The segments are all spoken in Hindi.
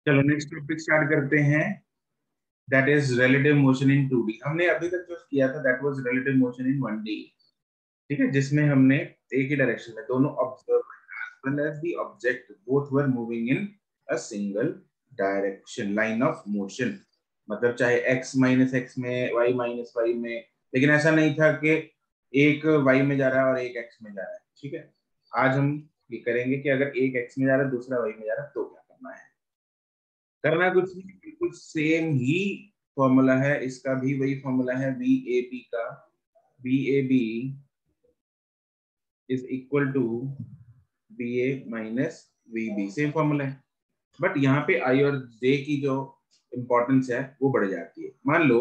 चलो नेक्स्ट टॉपिक स्टार्ट करते हैं, that is relative motion in 2D। हमने अभी तक जो किया था that was relative motion in 1D, ठीक है, जिसमें हमने एक ही डायरेक्शन में दोनों observer as well as the object both were moving in a single direction, line of motion, मतलब चाहे x माइनस एक्स में, y माइनस वाई में, लेकिन ऐसा नहीं था कि एक y में जा रहा है और एक x में जा रहा है। ठीक है, आज हम ये करेंगे कि अगर एक x में जा रहा है दूसरा y में जा रहा है तो क्या करना है। करना कुछ नहीं, बिल्कुल सेम ही फॉर्मूला है, इसका भी वही फॉर्मूला है वी ए बी का। V A B is equal to B A minus V B, same formula है, बट यहाँ पे आई और जे की जो इंपॉर्टेंस है वो बढ़ जाती है। मान लो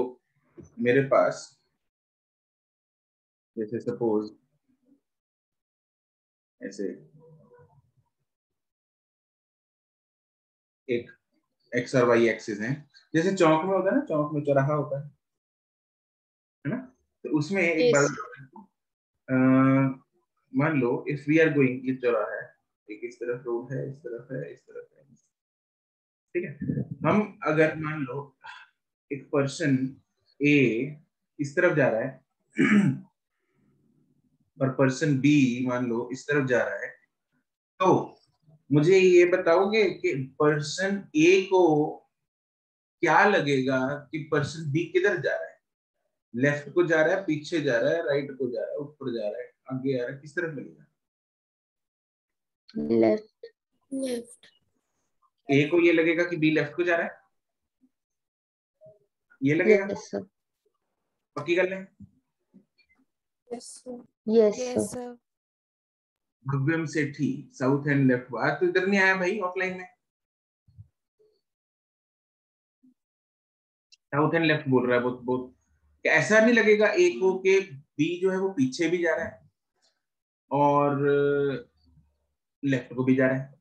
मेरे पास, जैसे सपोज ऐसे एक एक्स और वाई एक्सिस है, जैसे चौक में होता है ना, चौक में चौराहा होता है ना, तो उसमें एक बार मान लो इफ वी आर गोइंग, ये चौराहा है, एक इस तरफ रोड है, इस तरफ है, इस तरफ है, ठीक है। हम अगर मान लो एक पर्सन ए इस तरफ जा रहा है और पर्सन बी मान लो इस तरफ जा रहा है, तो मुझे ये बताओगे कि पर्सन ए को क्या लगेगा कि पर्सन बी किधर जा रहा है, लेफ्ट को जा रहा है, पीछे जा रहा है, राइट को जा रहा है, ऊपर जा रहा है, आगे आ रहा है, किस तरफ लगेगा? लेफ्ट। लेफ्ट। ए को ये लगेगा कि बी लेफ्ट को जा रहा है, ये लगेगा। Yes sir. पक्की गल है? Yes sir. Bhavyam Sethi south and left, आज तो इधर नहीं आया भाई ऑफलाइन में, साउथ एंड लेफ्ट बोल रहा है बहुत बहुत। ऐसा नहीं लगेगा ए को कि बी जो है वो पीछे भी जा रहा है और लेफ्ट को भी जा रहा है?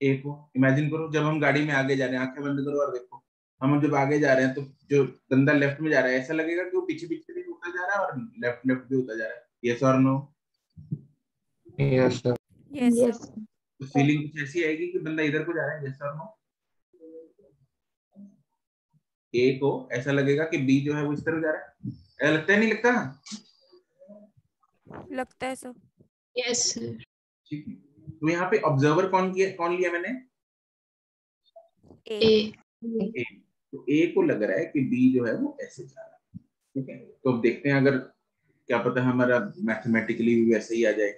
ए को इमेजिन करो, जब हम गाड़ी में आगे जा रहे हैं, आंखें बंद करो और देखो, हम जब आगे जा रहे हैं तो जो बंदा लेफ्ट में जा रहा है ऐसा लगेगा कि वो पीछे पीछे भी होता जा रहा है और लेफ्ट लेफ्ट भी होता जा रहा है। यस और नो? Yes sir. यस। तो फीलिंग कुछ ऐसी आएगी कि बंदा इधर को जा रहा है। यस और नो? ए को ऐसा लगेगा कि बी जो है वो इस तरफ जा रहा है, ऐसा लगता है नहीं लगता? लगता है सब। Yes sir. ठीक है, तो यहाँ पे ऑब्जर्वर कौन लिया मैंने? ए। ए। तो ए को लग रहा है कि बी जो है वो ऐसे जा रहा है। ठीक है, तो अब देखते हैं, अगर क्या पता हमारा मैथमेटिकली भी वैसे ही आ जाए,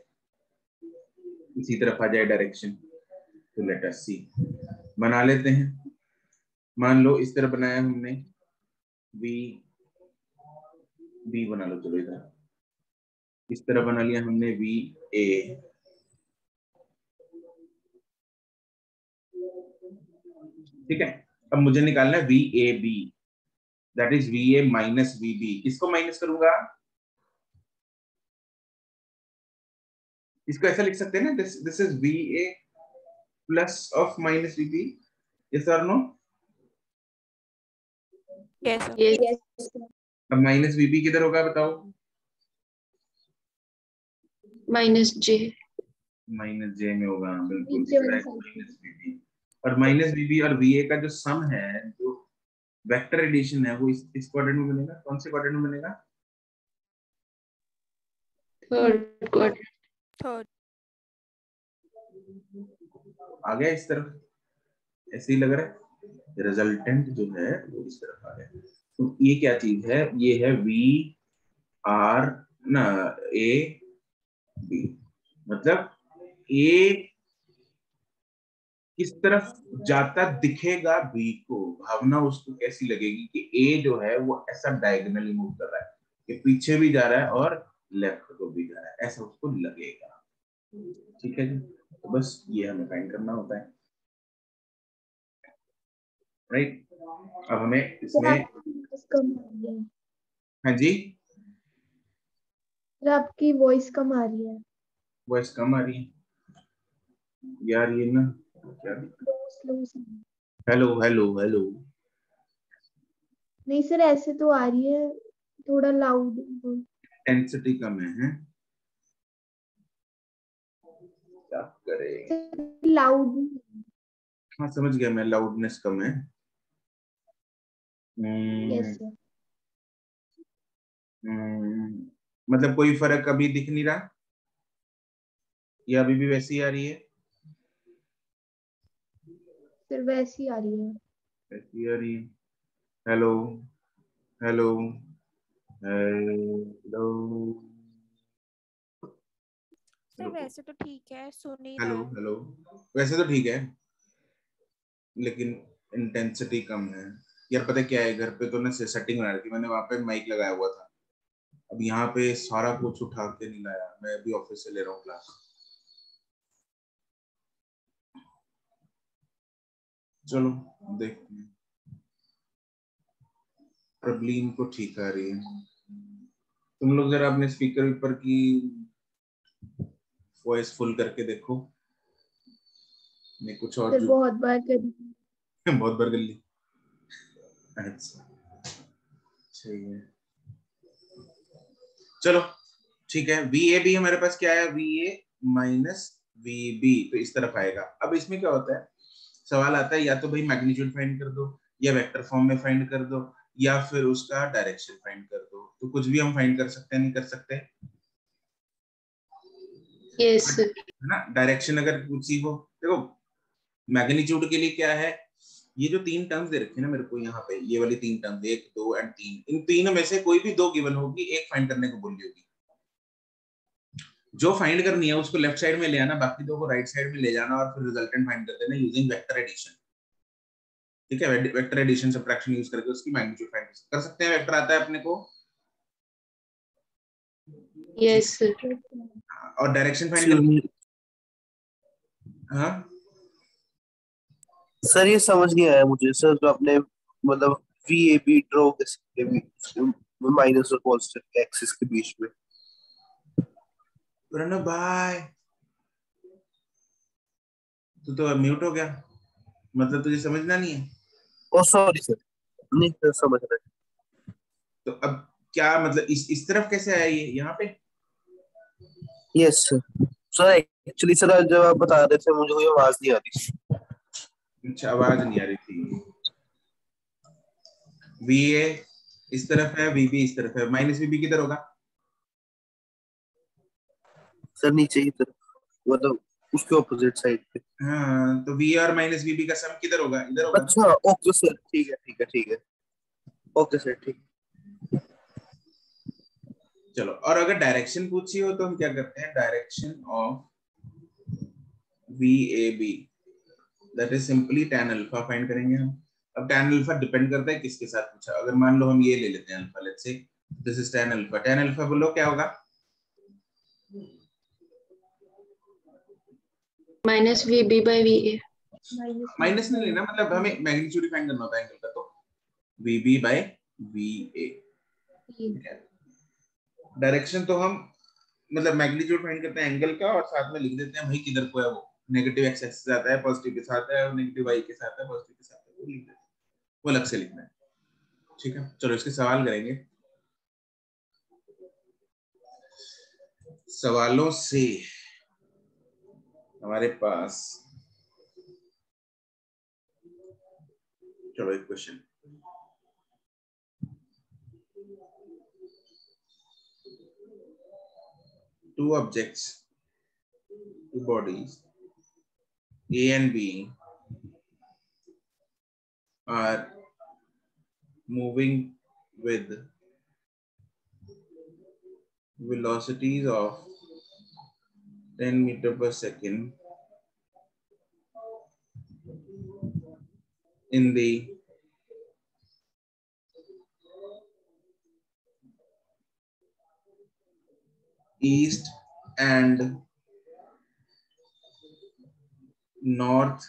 इसी तरफ आ जाए डायरेक्शन, तो लेट अस सी, बना लेते हैं। मान लो इस तरह बनाया हमने, वी बी बना लो, चलो इधर इस तरह बना लिया हमने वी ए, ठीक है। अब मुझे निकालना है V A B, that is V A minus V B. इसको माइनस करूंगा, इसको ऐसा लिख सकते हैं ना, this is V A plus of minus V B. Yes और नो? Yes yes. अब माइनस वी बी किधर होगा बताओ? माइनस जे। माइनस जे में होगा, बिल्कुल नीचे दिख रहा वाली है साइड। Minus V B. और माइनस वी बी और वी ए का जो सम है, जो वेक्टर एडिशन है, वो इस क्वाड्रेंट में बनेगा। कौन से क्वाड्रेंट में बनेगा? Third quadrant. थर्ड। आ गया इस तरफ, ऐसे ही लग रहा है, रिजल्टेंट जो है वो इस तरफ आ गया। तो ये क्या चीज है? ये है वी आर ना ए बी, मतलब ए किस तरफ जाता दिखेगा बी को, भावना उसको कैसी लगेगी कि ए जो है वो ऐसा डायगोनली मूव कर रहा है कि पीछे भी जा रहा है और लेफ्ट को भी जा रहा है, ऐसा उसको लगेगा। ठीक है जी, तो बस ये हमें फाइंड करना होता है, राइट। अब हमें इसमें, हाँ जी, आपकी वॉइस कम आ रही है। वॉइस कम आ रही है यार, ये ना क्या, स्लो। हेलो हेलो हेलो, नहीं सर, ऐसे तो आ रही है, थोड़ा लाउड। इंटेंसिटी कम है? क्या करें? लाउड। हाँ समझ गया मैं, लाउडनेस कम है। Yes sir. मतलब कोई फर्क अभी दिख नहीं रहा, या अभी भी वैसी आ रही है? सर वैसी आ रही है। वैसी आ रही है। हेलो हेलो हेलो सर वैसे तो ठीक है, सुन ही रहा हेलो है। हेलो। वैसे तो ठीक है, लेकिन इंटेंसिटी कम है। यार पता है क्या है, घर पे तो ना सेटिंग बना रही थी मैंने, वहां पे माइक लगाया हुआ था। अब यहाँ पे सारा कुछ उठा के नहीं लाया, मैं अभी ऑफिस से ले रहा हूँ क्लास। चलो देखते हैं। प्रबलीन को ठीक आ रही है। तुम लोग जरा अपने स्पीकर ऊपर की वॉइस फुल करके देखो। नहीं कुछ और सर जो बहुत बार करी। बहुत बार कर ली। अच्छा सही है। चलो ठीक है, वी ए बी हमारे पास क्या है, V A minus V B, तो इस तरफ आएगा। अब इसमें क्या होता है, सवाल आता है या तो भाई मैग्नीट्यूड फाइंड कर दो, या वेक्टर फॉर्म में फाइंड कर दो, या फिर उसका डायरेक्शन फाइंड कर दो। तो कुछ भी हम फाइंड कर सकते हैं, नहीं कर सकते? यस है ना, डायरेक्शन अगर पूछी हो, देखो मैग्नीट्यूड के लिए क्या है, ये जो तीन टर्म्स दे रखे हैं ना मेरे को यहाँ पे, ये वाली तीन टर्म्स, एक दो एंड तीन, इन तीनों में से कोई भी दो गिवन होगी, एक फाइंड करने को बोली होगी। जो फाइंड करनी है उसको लेफ्ट साइड में ले आना, बाकी दो को राइट साइड में ले जाना, और फिर रिजल्टेंट फाइंड कर देना यूजिंग वेक्टर एडिशन। ठीक है, वेक्टर एडिशन सब्ट्रैक्शन यूज करके उसकी मैग्नीट्यूड फाइंड कर सकते हैं। वेक्टर आता है अपने को। Yes sir. और डायरेक्शन फाइंड कर, हाँ सर ये समझ नहीं आया मुझे सर, तो आपने मतलब वी ए बी ड्रॉ कैसे माइनस और कांस्टेंट एक्सिस के बीच में? प्रणव भाई तू तो म्यूट हो गया, मतलब तुझे समझना नहीं है? ओ सॉरी सर, नहीं सर समझ रहे। तो अब क्या मतलब, इस तरफ कैसे आया ये यहाँ पे? Yes sir. Sir actually sir जब आप बता रहे थे मुझे कोई आवाज नहीं आ रही। अच्छा आवाज नहीं आ रही थी। वी ए इस तरफ है, वी बी इस तरफ है, माइनस वी बी किधर होगा? सर नीचे की तरफ, मतलब उसके ऑपोजिट साइड पे। हाँ तो वी और माइनस वी बी का सम किधर होगा, इधर होगा ना? अच्छा ओके सर, ठीक है ठीक है ठीक है। ओके सर ठीक। चलो, और अगर डायरेक्शन पूछी हो तो हम क्या करते हैं, direction of V A B, that is simply tan alpha find करेंगे हम। अब tan अल्फा डिपेंड करता है किसके साथ पूछा। अगर मान लो हम ये ले लेते हैं alpha, let's say this is tan alpha. tan alpha बोलो क्या होगा? Minus V B by V A. Minus नहीं लेना, मतलब हमें मैग्नीट्यूड फाइंड करना होता है एंगल का, तो V B by V A. Direction तो हम मतलब मैग्नीट्यूड फाइंड करते हैं एंगल का, और साथ में लिख देते हैं भाई किधर को है वो, नेगेटिव एक्स एक्सिस आता है, पॉजिटिव के साथ है, और नेगेटिव वाई के साथ है, पॉजिटिव के साथ है, वो लिख देते हैं, वो अलग से लिखना है। ठीक है, चलो इसके सवाल करेंगे। सवालों से हमारे पास, चलो एक question, two objects, two bodies A and B are moving with velocities of 10 meters per second in the east and north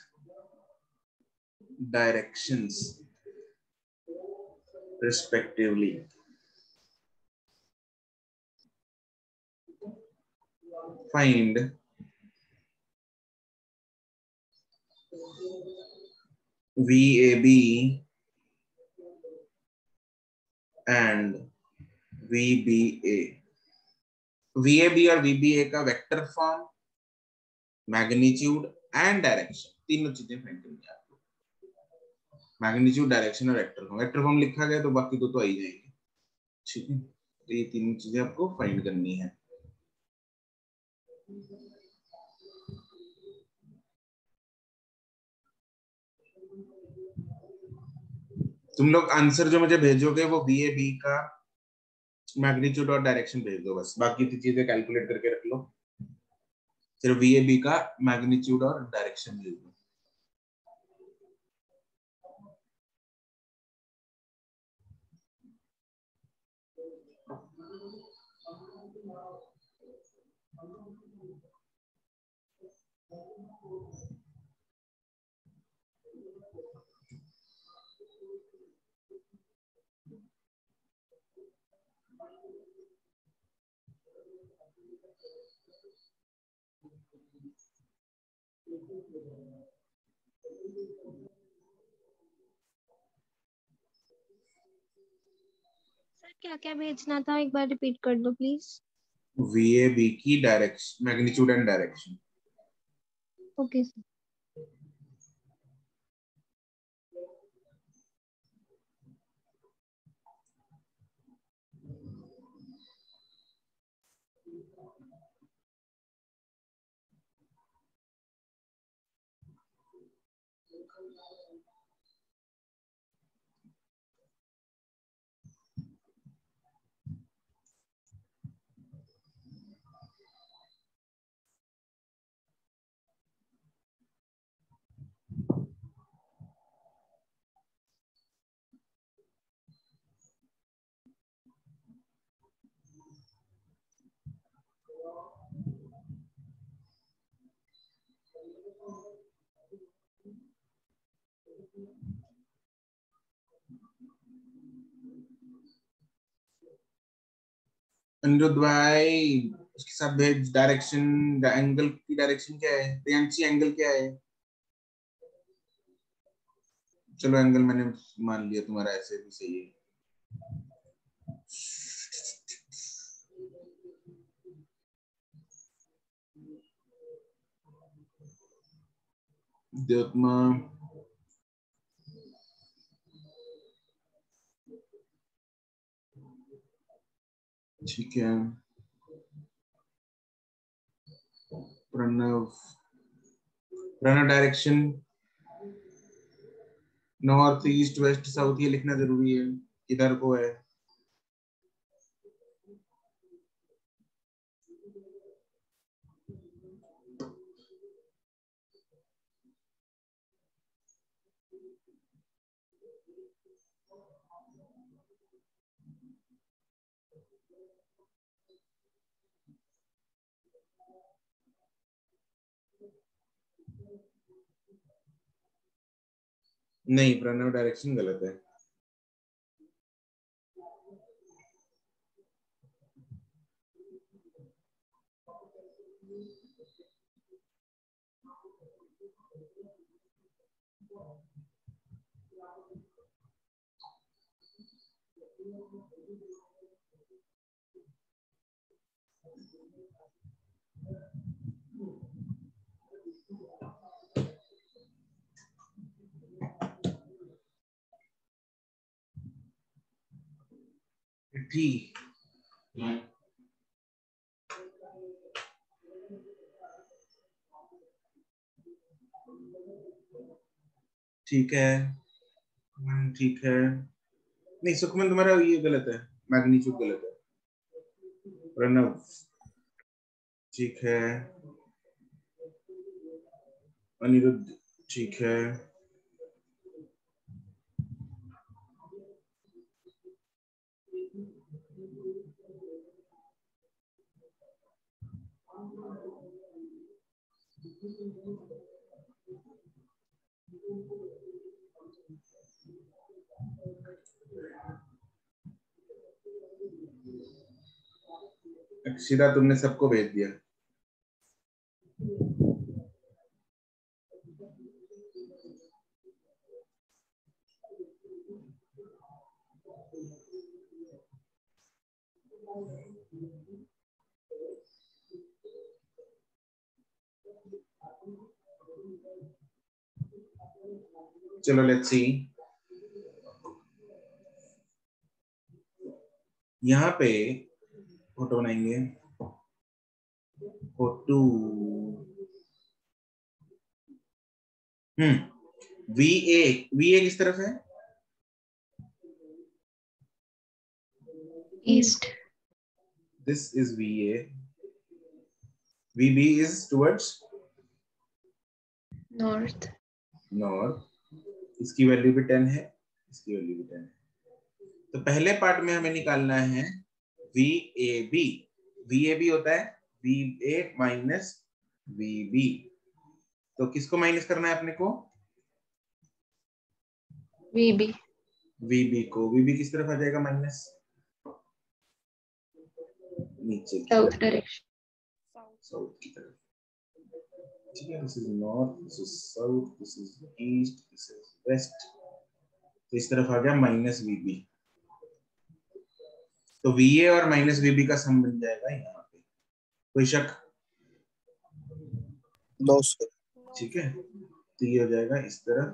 directions respectively. Find VAB and VBA. VAB और VBA का vector form, magnitude and direction तीनों चीजें फाइंड करनी है आपको, मैग्नीट्यूड, डायरेक्शन और वेक्टर फॉर्म। वेक्टर फॉर्म लिखा गया तो बाकी दो तो आ ही जाएंगे, ठीक है। तो ये तीनों चीजें आपको फाइंड करनी है। तुम लोग आंसर जो मुझे भेजोगे वो VAB का मैग्नीट्यूड और डायरेक्शन भेज दो बस, बाकी की चीजें कैलकुलेट करके रख लो, सिर्फ VAB का मैग्नीट्यूड और डायरेक्शन भेज दो। सर क्या क्या भेजना था, एक बार रिपीट कर दो प्लीज। VAB की direction, magnitude and direction. Okay sir. Anirudh भाई उसके साथ भेज डायरेक्शन, एंगल की डायरेक्शन क्या है प्रियांशी, एंगल क्या है? चलो एंगल मैंने मान लिया तुम्हारा ऐसे भी सही है। द्योतमा ठीक है, Pranav, Pranav direction north east west south ये लिखना जरूरी है, किधर को है। नहीं, प्रणव डायरेक्शन गलत है। ठीक, ठीक है, ठीक है। नहीं सुखमन तुम्हारा ये गलत है, मैग्नीट्यूड गलत है। प्रणव ठीक है, अनिरुद्ध ठीक है, अक्षिता तुमने सबको भेज दिया। चलो लेट्स सी, यहाँ पे फोटो बनाएंगे, फोटो वी ए किस तरफ है? East. This is VA. VB is towards north. north. इसकी वैल्यू भी 10 है, इसकी वैल्यू भी 10 है। तो पहले पार्ट में हमें निकालना है VAB। VAB होता है VA माइनस VB। तो किसको माइनस करना है अपने को? VB। VB को। VB किस तरफ आ जाएगा? माइनस नीचे की साउथ तरफ, डायरेक्शन। साउथ की तरफ। ठीक है, this is north, this is south, this is east, this is west. तो इस तरफ आ गया माइनस VB। तो VA और माइनस VB का सम बन जाएगा यहाँ पे। कोई शक? No sir. ठीक है, तो ये हो जाएगा इस तरफ,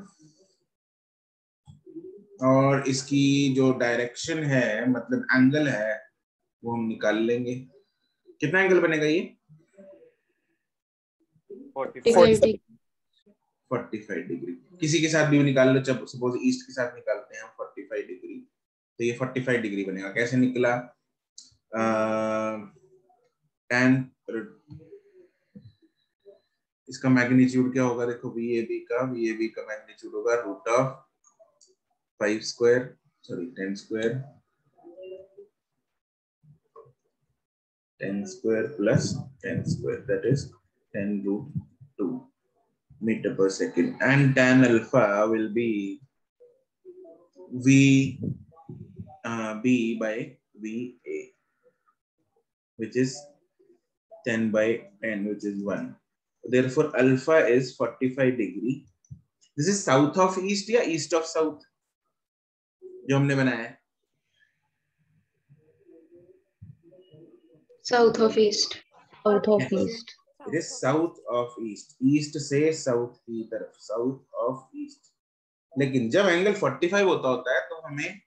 और इसकी जो डायरेक्शन है, मतलब एंगल है, वो हम निकाल लेंगे। कितना एंगल बनेगा ये? 45 डिग्री। 45 डिग्री। किसी के साथ भी निकाल लो, जब सपोज ईस्ट के साथ निकालते हैं हम 45 डिग्री, तो ये 45 डिग्री बनेगा। कैसे निकला? tan, इसका मैग्नीट्यूड क्या होगा? देखो VAB का मैग्नीट्यूड होगा root of 5 square, sorry 10 square, 10 square plus 10 square, that is 10 root 2 meter per second, and tan alpha will be B by VA, which is 10 by 10, which is 1. Therefore alpha is 45 degree. This is south of east या east of south जो हमने बनाया है? South of east. South of east. It is south of east. East से south की तरफ, south of east. लेकिन जब एंगल 45 होता है तो हमें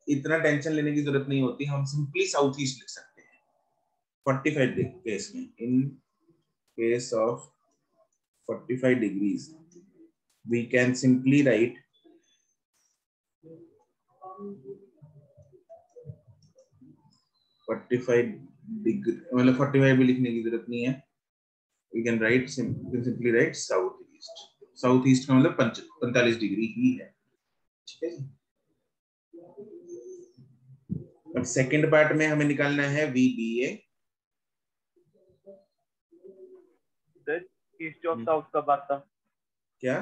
इतना टेंशन लेने की जरूरत नहीं होती, हम सिंपली साउथ ईस्ट लिख सकते हैं 45 केस में। In case of 45 degrees we can simply write मतलब 45 भी लिखने की जरूरत नहीं है, we can simply write south east. South east का मतलब 45 डिग्री ही है। ठीक है, अब सेकंड पार्ट में हमें निकालना है VBA। ईस्ट ऑफ साउथ का बात था क्या?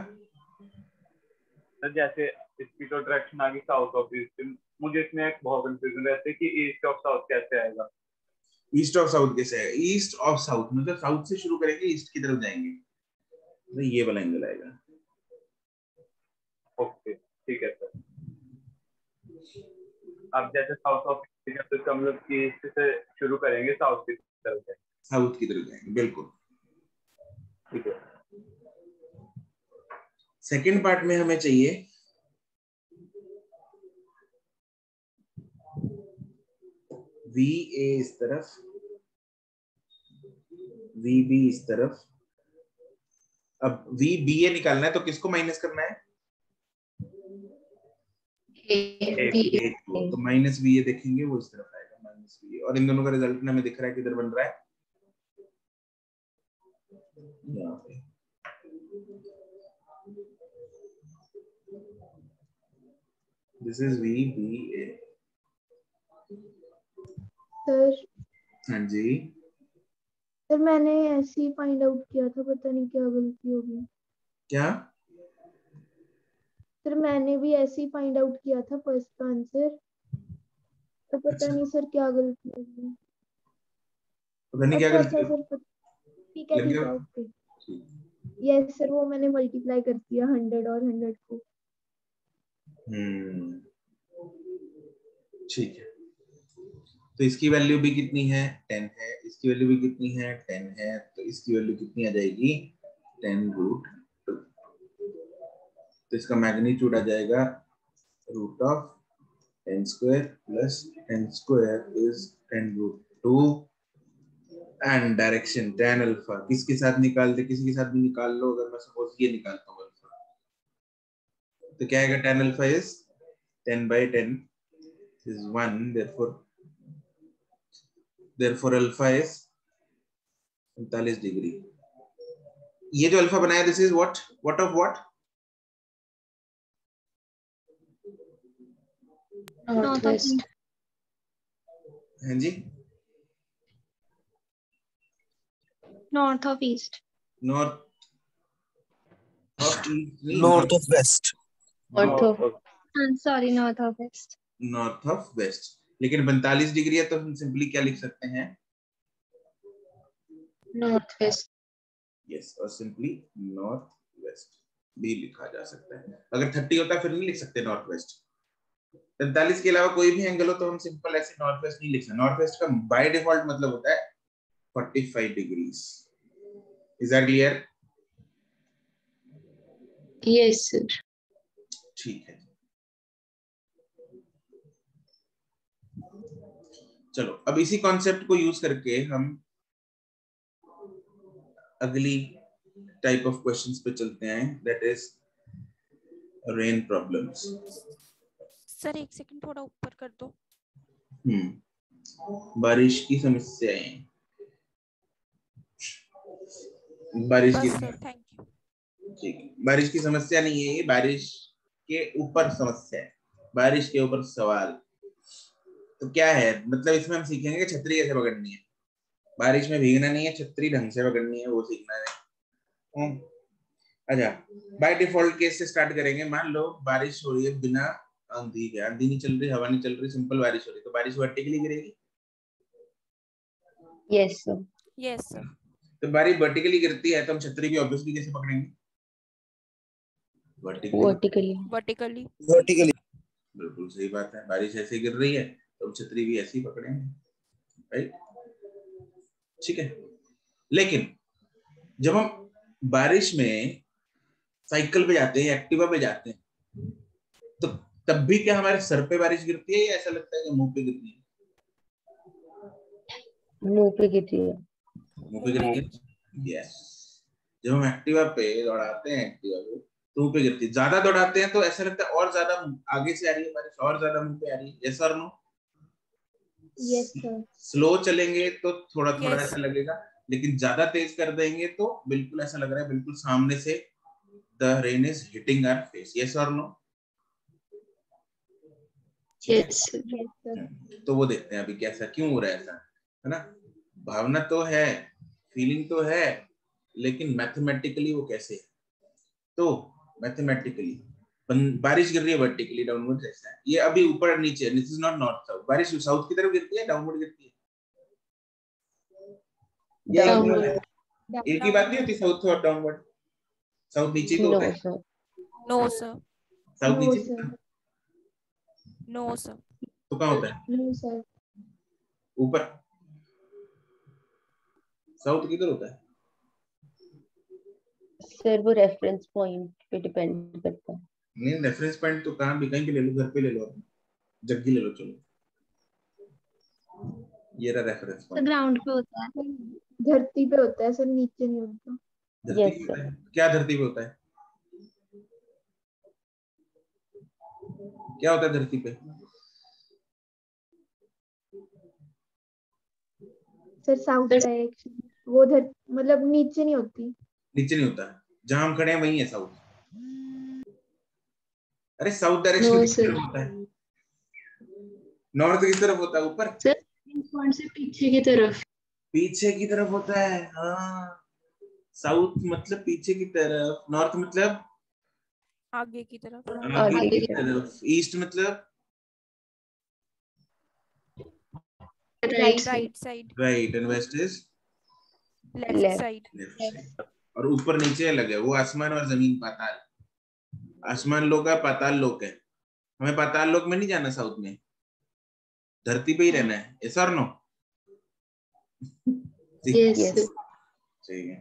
सर जैसे इसकी तो डायरेक्शन आ गई साउथ ऑफ ईस्ट, मुझे इसमें एक बहुत कंफ्यूजन रहती है कि ईस्ट ऑफ साउथ कैसे आएगा। ईस्ट ऑफ साउथ कैसे है? ईस्ट ऑफ साउथ मतलब साउथ से शुरू करेंगे, ईस्ट की तरफ जाएंगे, तो ये वाला एंगल आएगा। ओके ठीक है सर। अब जैसे साउथ ऑफ ईस्ट तो हम लोग ईस्ट से शुरू करेंगे, साउथ की तरफ जाएंगे। साउथ की तरफ जाएंगे, बिल्कुल ठीक है। सेकंड पार्ट में हमें चाहिए VA इस तरफ, VB इस तरफ। अब VBA निकालना है तो किसको माइनस करना है? A को। तो माइनस VA देखेंगे, वो इस तरफ आएगा माइनस VA, और इन दोनों का रिजल्ट हमें दिख रहा है किधर बन रहा है? यहाँ पे। This is VBA। सर हाँ जी, सर मैंने ऐसे ही फाइंड आउट किया था, पता नहीं क्या गलती होगी। क्या? सर मैंने भी ऐसे ही फाइंड आउट किया था फर्स्ट का आंसर, तो पता नहीं सर क्या गलती होगी। पता नहीं क्या अच्छा गलती अच्छा सर, ठीक है लग ठीक गया? है ओके। यस सर, वो मैंने मल्टीप्लाई कर दिया 100 और 100 को। ठीक है, तो इसकी वैल्यू भी कितनी है? 10 है। इसकी वैल्यू भी कितनी है? 10 है। तो इसकी वैल्यू कितनी आ जाएगी? 10 रूट 2। तो इसका मैग्नीट्यूड आ जाएगा root of 10 square plus 10 square is 10√2 and direction tan alpha किसके साथ निकालते, किसी के साथ भी निकाल लो। अगर मैं सपोज ये निकालता हूँ अल्फा, तो क्या आएगा, tan alpha is 10/10 is 1, therefore alpha is 45 degree. ये जो अल्फा बनाया this is what of what, north west. हाँ जी, north of east. North of east नहीं, north of west. Sorry, north of west. North of west. लेकिन 45 डिग्री है तो हम सिंपली क्या लिख सकते हैं, नॉर्थ वेस्ट। यस, और सिंपली नॉर्थ वेस्ट भी लिखा जा सकता है। अगर 30 होता फिर नहीं लिख सकते नॉर्थ वेस्ट। 45 के अलावा कोई भी एंगल हो तो हम सिंपल ऐसे नॉर्थ वेस्ट नहीं लिख सकते। नॉर्थ वेस्ट का बाय डिफॉल्ट मतलब होता है 45 degrees. Is that clear? Yes sir. ठीक है, चलो अब इसी कॉन्सेप्ट को यूज करके हम अगली टाइप ऑफ क्वेश्चंस पे चलते हैं, that is rain problems. Sir एक सेकंड थोड़ा ऊपर कर दो। बारिश की समस्याएं, बारिश की, बस सर, थैंक यू। ठीक है, बारिश की समस्या नहीं है ये, बारिश के ऊपर समस्या है, बारिश के ऊपर सवाल। तो क्या है मतलब, इसमें हम सीखेंगे कि छतरी कैसे पकड़नी है। बारिश में भीगना नहीं है, छतरी ढंग से पकड़नी है, वो सीखना है। अच्छा, बाय डिफॉल्ट केस से स्टार्ट करेंगे। मान लो बारिश हो रही है बिना आंधी के, आंधी नहीं चल रही, हवा नहीं चल रही, सिंपल बारिश हो रही है, तो बारिश वर्टिकली गिरेगी। Yes sir. Yes sir. तो बारिश वर्टिकली गिरती है तो हम छतरी भी ऑब्वियसली कैसे पकड़ेंगे, वर्टिकली। वर्टिकली। वर्टिकली। बिल्कुल सही बात है, बारिश ऐसे गिर रही है तो हम छतरी भी ऐसे ही पकड़ेंगे, राइट? ठीक है, लेकिन जब हम बारिश में साइकिल पे जाते हैं, एक्टिवा पे जाते हैं, तो तब भी क्या हमारे सर पे बारिश गिरती है या ऐसा लगता है कि मुंह पे गिरती है? मुंह पे गिरती है। मुंह पे गिरती है, यस। जब हम एक्टिवा पे दौड़ाते हैं, एक्टिवा को तो मुंह पे गिरती है। ज्यादा दौड़ाते हैं तो ऐसा लगता है और ज्यादा आगे से आ रही है बारिश, और ज्यादा मुंह पे आ रही है, यस और नो? Yes sir. स्लो चलेंगे तो थोड़ा थोड़ा Yes. ऐसा लगेगा, लेकिन ज्यादा तेज कर देंगे तो बिल्कुल ऐसा लग रहा है बिल्कुल सामने से the rain is hitting our face, yes और नो? Yes sir. तो वो देखते हैं अभी कैसा क्यों हो रहा है, ऐसा है ना। भावना तो है, फीलिंग तो है, लेकिन मैथमेटिकली वो कैसे है? तो मैथमेटिकली बारिश गिर रही है वर्टिकली डाउनवर्ड जैसा है, ये अभी ऊपर नीचे, this is not north south. बारिश साउथ की तरफ गिरती है डाउनवर्ड गिरती है, ये एक ही बात नहीं होती साउथ और डाउनवर्ड। साउथ नीचे तो होता है, नो सर। साउथ नीचे नो सर। तो कहाँ होता है? No sir. ऊपर। साउथ किधर होता है? सर वो रेफरेंस पॉइंट पे डिपेंड करता है। नहीं, रेफरेंस पॉइंट तो कहाँ भी कहीं पे ले लो, घर पे ले लो, जग्गी ले लो, चलो ये रहा रेफरेंस पॉइंट। ग्राउंड पे होता है, धरती पे होता है सर, नीचे नहीं होता। धरती पे होता है? क्या धरती पे होता है, क्या होता है धरती पे? सर साउथ डायरेक्शन, वो मतलब नीचे नहीं होती। नीचे नहीं होता, जहां हम खड़े हैं वही है साउथ। अरे साउथ डायरेक्शन किस तरफ होता है? नॉर्थ की तरफ होता है, ऊपर सर पॉइंट से पीछे की तरफ। पीछे की तरफ होता है, हाँ। साउथ मतलब पीछे की तरफ, नॉर्थ मतलब आगे की तरफ। आगे की तरफ, ईस्ट मतलब right side. Right, and west is left side. Left side. और ऊपर नीचे अलग है, वो आसमान और जमीन, पाताल। आसमान लोक है, पाताल लोक है। हमें पाताल लोक में नहीं जाना, साउथ में धरती पे ही रहना है, यस और नो? ठीक है,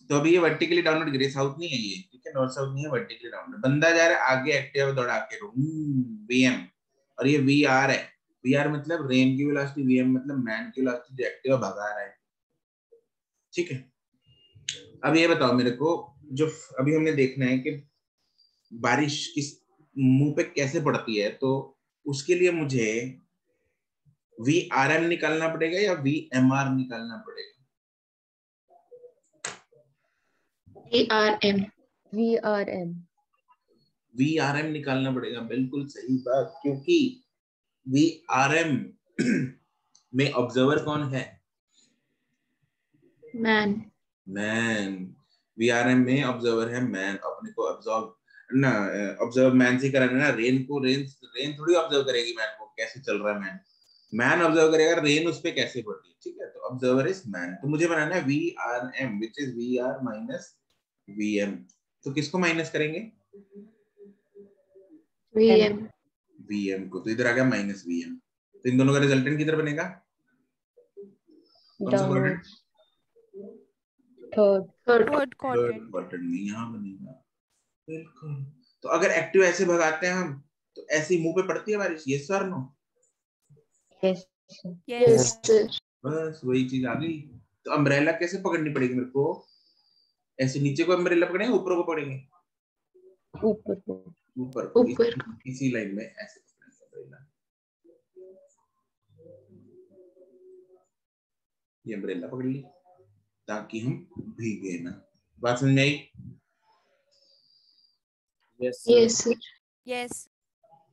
तो अभी ये वर्टिकली डाउनवर्ड गिरी, साउथ नहीं है ये, ठीक है, नॉर्थ साउथ नहीं है, वर्टिकली राउंड है। बंदा जा रहा है आगे एक्टिवा दौड़ा के, वीएम, और ये वी आर है। वी आर मतलब रेन की वेलोसिटी, वीएम मतलब मैन की वेलोसिटी जो एक्टिवा भगा रहा है, ठीक है। अब ये बताओ मेरे को, जो अभी हमने देखना है कि बारिश किस मुंह पे कैसे पड़ती है, तो उसके लिए मुझे वी आर एम निकालना पड़ेगा या वी एम आर निकालना पड़ेगा? VRM। VRM। V R M निकालना पड़ेगा, बिल्कुल सही बात, क्योंकि वी आर एम में ऑब्जर्वर कौन है? Man. Man. V R M में ऑब्जर्वर है मैन। अपने को ऑब्जर्व ना, ऑब्जर्व मैन से कराना ना। रेन को रेन रेन थोड़ी ऑब्जर्व करेगी मैन को, कैसे चल रहा है मैन। मैन ऑब्जर्व करेगा रेन उस पे कैसे पड़ती है, ठीक है। तो ऑब्जर्वर इज मैन। तो मुझे बनाना है V R M which is V R minus V M. तो किसको माइनस करेंगे? VM। वी एम को। तो इधर आ गया माइनस वी एम। तो इन दोनों का रिजल्टेंट किधर बनेगा? कौन सा downward. Quadrant? Third. Third. Third third quadrant. Quadrant में यहाँ बनेगा, बिल्कुल। तो अगर एक्टिव ऐसे भगाते हैं हम, तो ऐसी मुंह पे पड़ती है बारिश, ये sir no? Yes. Yes sir. बस वही चीज आ गई। तो अम्ब्रेला कैसे पकड़नी पड़ेगी मेरे को? ऐसे नीचे को अम्ब्रेला पकड़ेंगे, ऊपर को पकड़ेंगे? ऊपर को। ऊपर को। ऊपर। इसी लाइन में ऐसे पकड़ेंगे अम्ब्रेला। ये अम्ब्रेला पकड़ ली ताकि हम भीगे ना। बात समझ में आई? Yes yes sir. यस।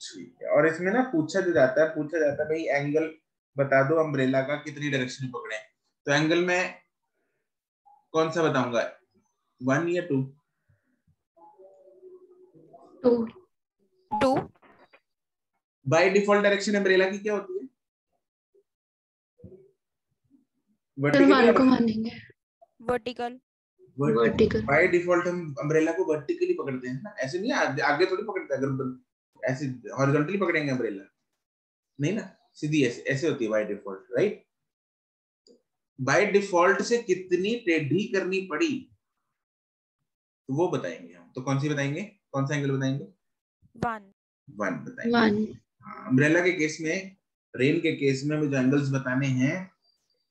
ठीक है। और इसमें ना पूछा जाता है भाई एंगल बता दो अम्ब्रेला का कितनी डायरेक्शन में पकड़े। तो एंगल में कौन सा बताऊंगा, 1 या 2? 2। 2। बाय डिफॉल्ट डायरेक्शन अम्ब्रेला की क्या होती है? वर्टिकल हमारे या को मानेंगे वर्टिकल। वर्टिकल। बाय डिफॉल्ट हम अम्ब्रेला को वर्टिकली पकड़ते हैं ना, ऐसे नहीं आगे थोड़ी पकड़ते हैं। अगर ऐसे हॉरिजॉन्टली पकड़ेंगे अम्ब्रेला, नहीं ना, सीधी ऐसे ऐसे होती है by default, right. By default से कितनी टेढ़ी करनी पड़ी तो वो बताएंगे हम। तो कौन सी बताएंगे, कौन सा एंगल बताएंगे? 1। 1 बताएंगे। 1। अम्ब्रेला के केस में, रेन के केस में मुझे एंगल्स बताने हैं,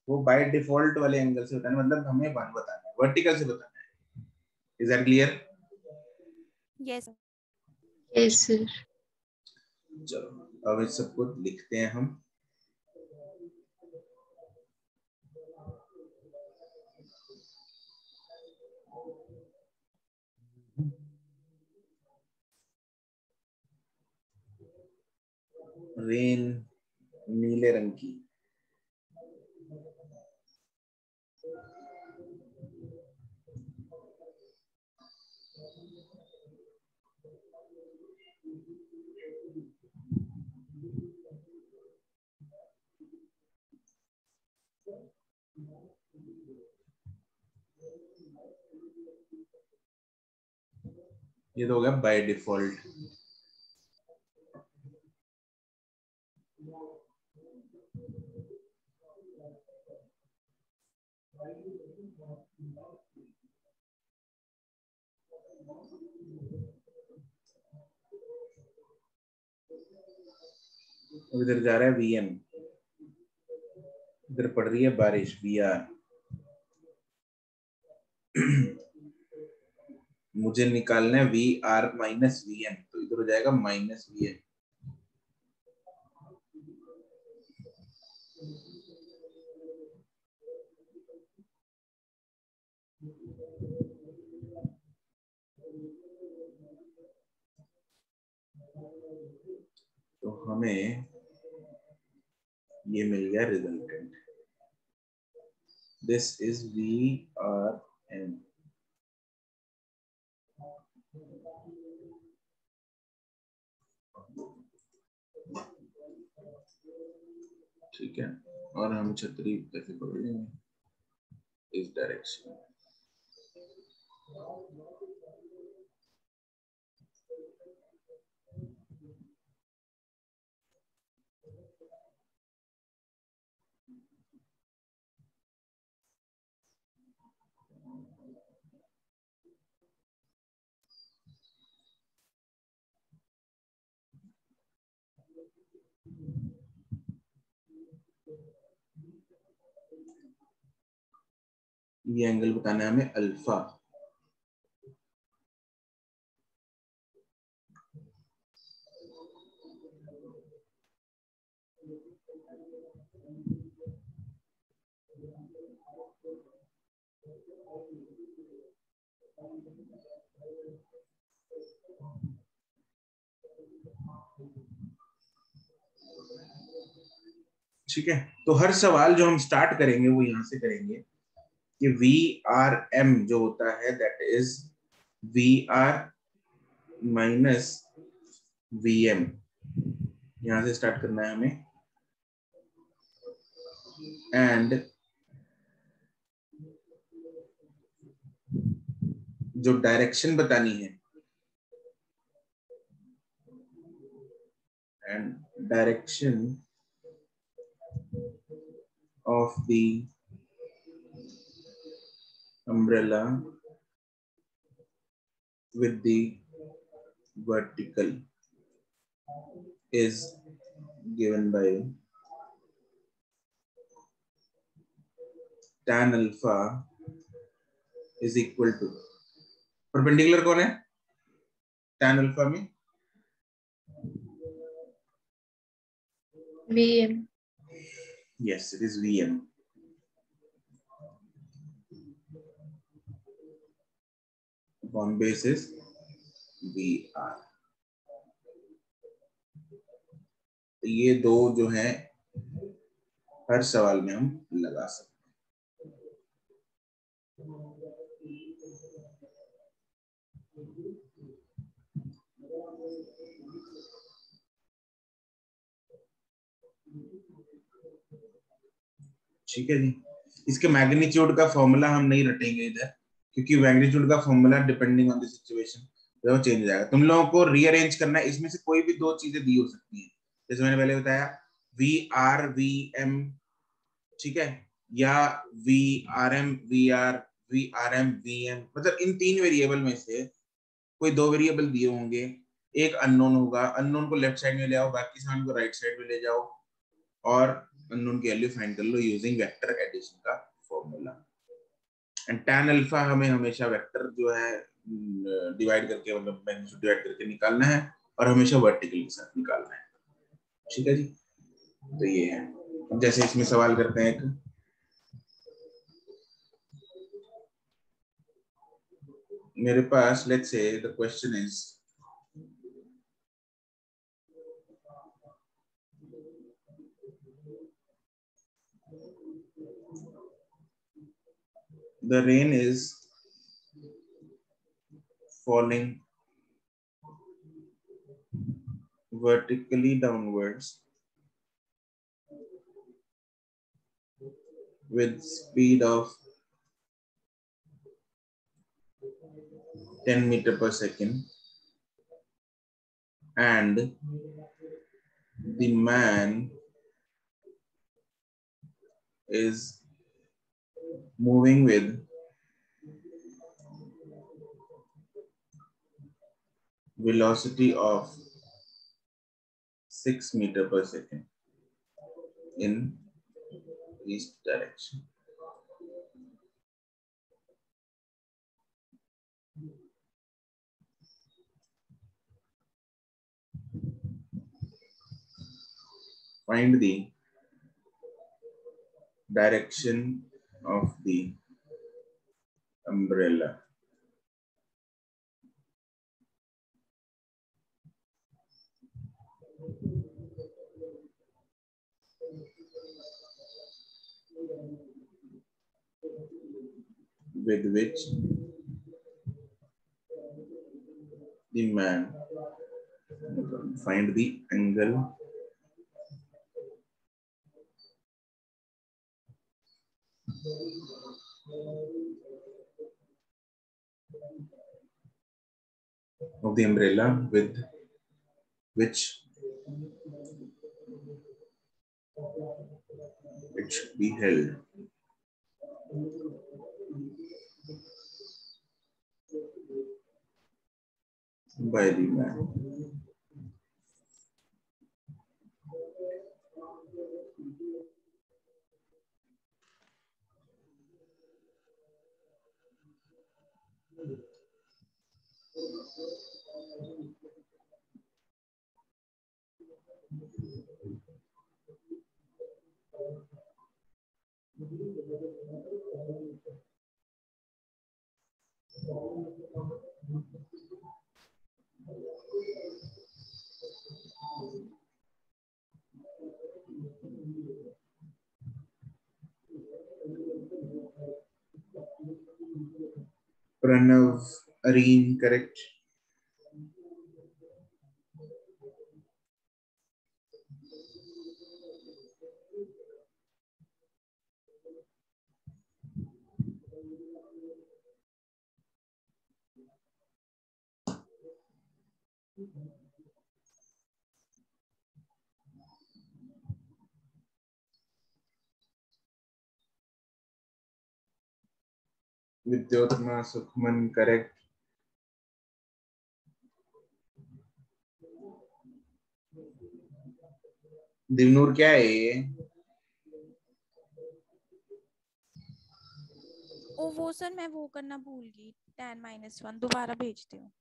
वो बाय डिफॉल्ट वाले एंगल से बताने, मतलब हमें 1 बताना है, वर्टिकल से बताना है। Is that clear? Yes. Yes sir. चलो अब इस सबको लिखते हैं हम। रेन नीले रंग की, ये तो हो गया बाय डिफॉल्ट। अब इधर जा रहा है वीएम, इधर पड़ रही है बारिश वीआर। मुझे निकालना है V R minus V M, तो इधर हो जाएगा माइनस वी एम। तो हमें ये मिल गया resultant, this is V R M. ठीक है, और हम छतरी कैसे पकड़ लेंगे? इस डायरेक्शन। ये एंगल बताना है हमें अल्फा। ठीक है, तो हर सवाल जो हम स्टार्ट करेंगे वो यहां से करेंगे कि वी आर एम जो होता है that is V R minus V M, यहां से स्टार्ट करना है हमें। एंड जो डायरेक्शन बतानी है, and direction of the umbrella with the vertical is given by tan alpha is equal to, perpendicular कौन है tan alpha में? VM. Yes, it is Vm. Upon basis VR. ये दो जो है हर सवाल में हम लगा सकते हैं। ठीक है जी, इसके मैग्नीट्यूड का फॉर्मूला हम नहीं रटेंगे इधर, क्योंकि मैग्नीट्यूड का formula depending on the situation वो चेंज हो जाएगा। तुम लोगों को रीअरेंज करना है, इसमें से कोई भी दो चीजें दी हो सकती हैं, जैसे मैंने पहले बताया वी आर वी एम, ठीक है, या V R M V M, मतलब इन तीन वेरिएबल में से कोई दो वेरिएबल दिए होंगे, एक अननोन होगा, अननोन को लेफ्ट साइड में ले आओ, बाकी सामान को राइट साइड में ले जाओ और अननोन की वैल्यू फाइंड कर लो यूजिंग वेक्टर एडिशन का फॉर्मूला। एंड tan अल्फा हमें हमेशा वेक्टर जो है डिवाइड करके, मतलब मैग्नीट्यूड डिवाइड करके निकालना है और हमेशा वर्टिकल के साथ निकालना है। ठीक है जी, तो ये है। अब जैसे इसमें सवाल करते हैं, एक मेरे पास let's say the question is the rain is falling vertically downwards with speed of 10 meter per second, and the man is moving with velocity of 6 meter per second in east direction. Find the direction of the umbrella. With which the man, find the angle of the umbrella with which it should be held. By the man. Pranav, Areen, correct. Vidyotma, Sukhman, correct. Divnoor क्या है ये? ओ वो सर मैं वो करना भूल गई, tan -1 दोबारा भेजती हूँ।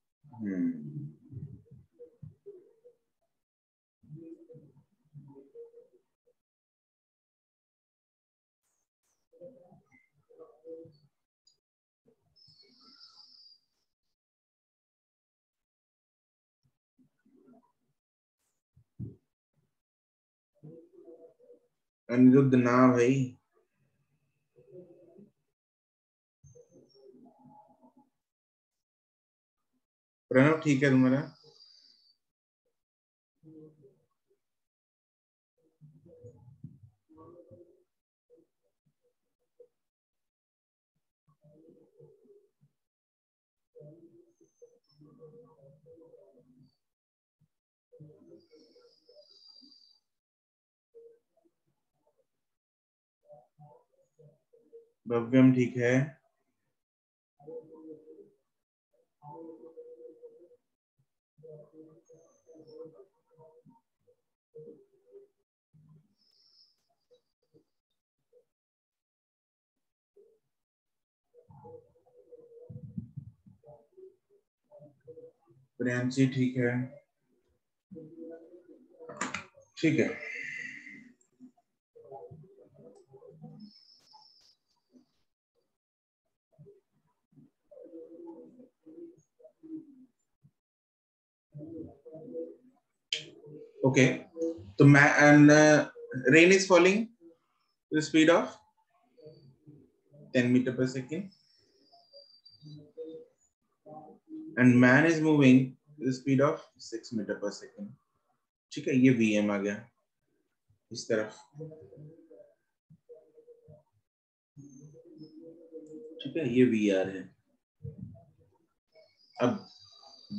अनिरुद्ध ना भाई, प्रणव ठीक है तुम्हारा? भव्यम ठीक है? प्रियांशी ठीक है? ठीक है। Okay, so rain is falling to the speed of 10 meter per second, and man is moving to the speed of 6 meter per second. ठीक है, ये VM आ गया इस तरफ। ठीक है, ये VR है। अब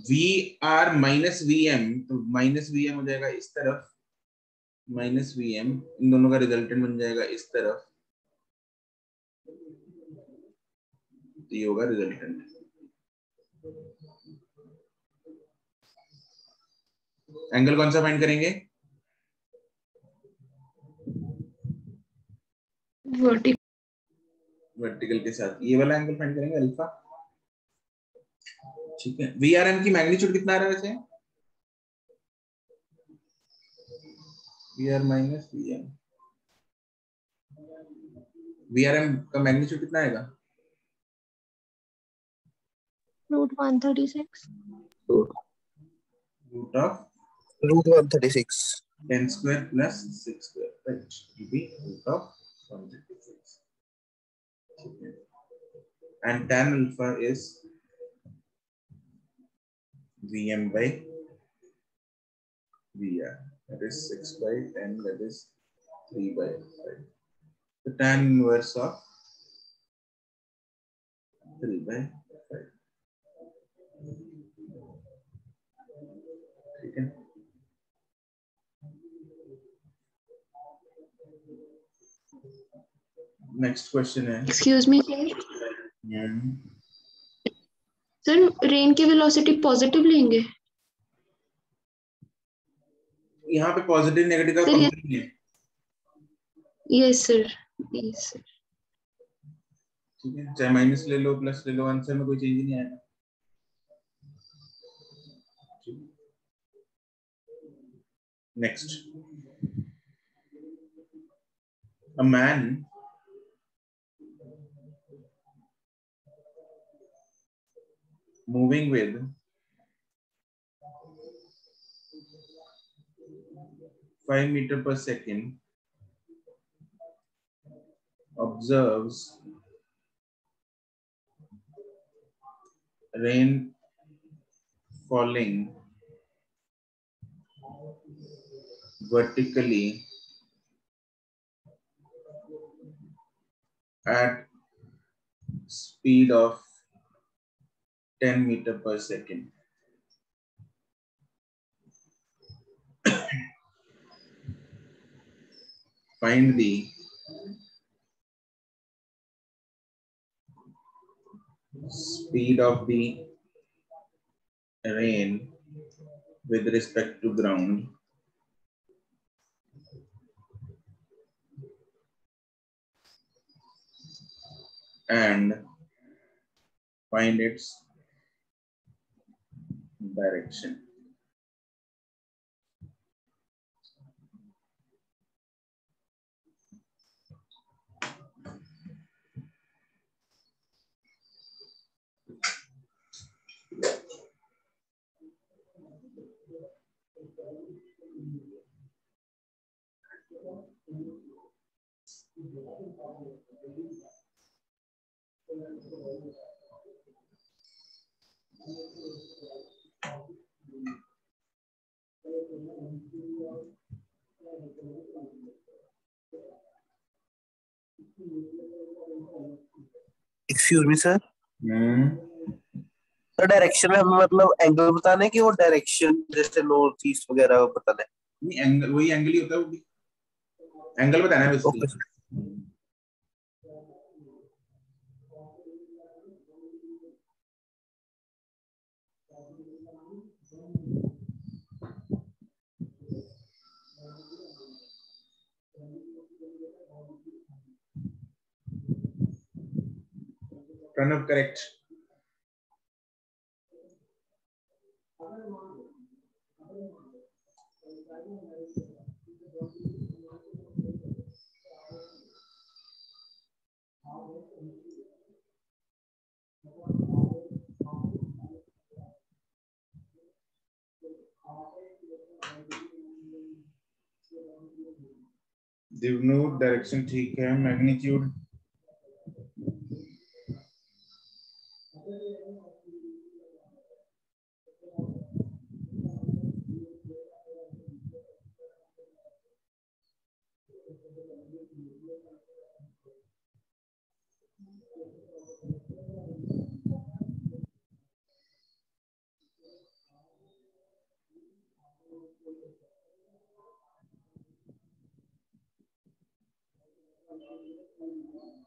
VR माइनस VM, तो माइनस VM हो जाएगा इस तरफ, माइनस VM, इन दोनों का रिजल्टेंट बन जाएगा इस तरफ, तो ये होगा रिजल्टेंट। एंगल कौन सा फाइंड करेंगे? वर्टिकल के साथ ये वाला एंगल फाइंड करेंगे, अल्फा। ठीक है, VRM की मैग्नीट्यूड कितना आ रहा है वैसे? VR माइनस VM, VRM का मैग्नीट्यूड कितना आएगा? √136 root of √136 10 square plus 6 square, right? It will be root of 136. And tan alpha is VM by VR. That is 6 by 10, that is 3 by 5. The tan inverse of 3 by 5. ठीक है? नेक्स्ट क्वेश्चन है। एक्सक्यूज मी सर, रेन की वेलोसिटी पॉजिटिव लेंगे? यहाँ पे पॉजिटिव नेगेटिव का सर, कंपेयर है। Yes sir, yes sir. ठीक है, चाहे माइनस ले लो प्लस ले लो, आंसर में कोई चेंज नहीं आएगा। Next, a man moving with 5 meters per second observes rain falling vertically at speed of 10 meters per second. Find the speed of the rain with respect to ground and find its direction. Excuse me sir, Hmm. तो डायरेक्शन में हमें मतलब एंगल बताना है कि वो डायरेक्शन जैसे नॉर्थ ईस्ट वगैरह बताना है? नहीं, एंगल वही एंगल ही होता है, वो भी एंगल बताना है ओके बेसिकली. Pranav, correct. दिवनूर, डायरेक्शन ठीक है. मैग्नीट्यूड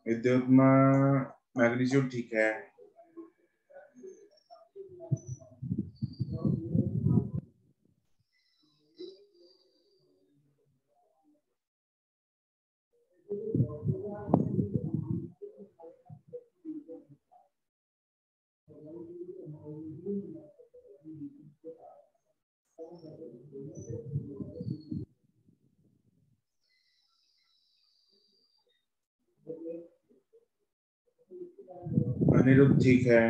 विद्युत्मा मैग्नीट्यूड ठीक है. अनिरुद्ध ठीक है.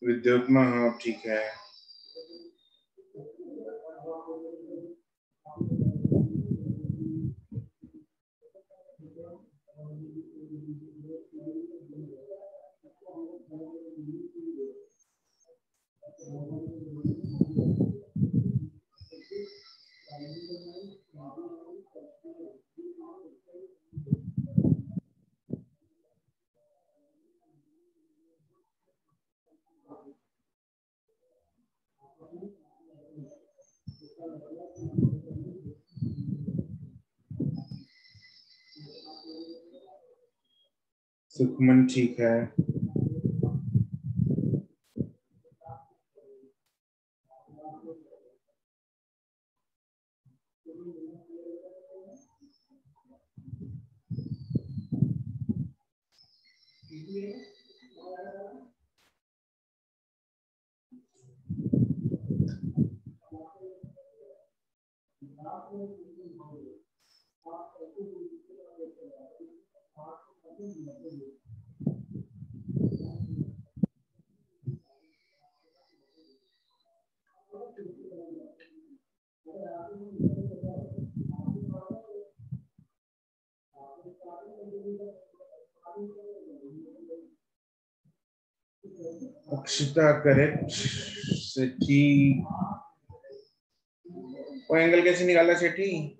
विद्युत्मा हाँ ठीक है. सुखमन ठीक है। अक्षिता करेक्ट। सेठी वो एंगल कैसे निकाला सेठी?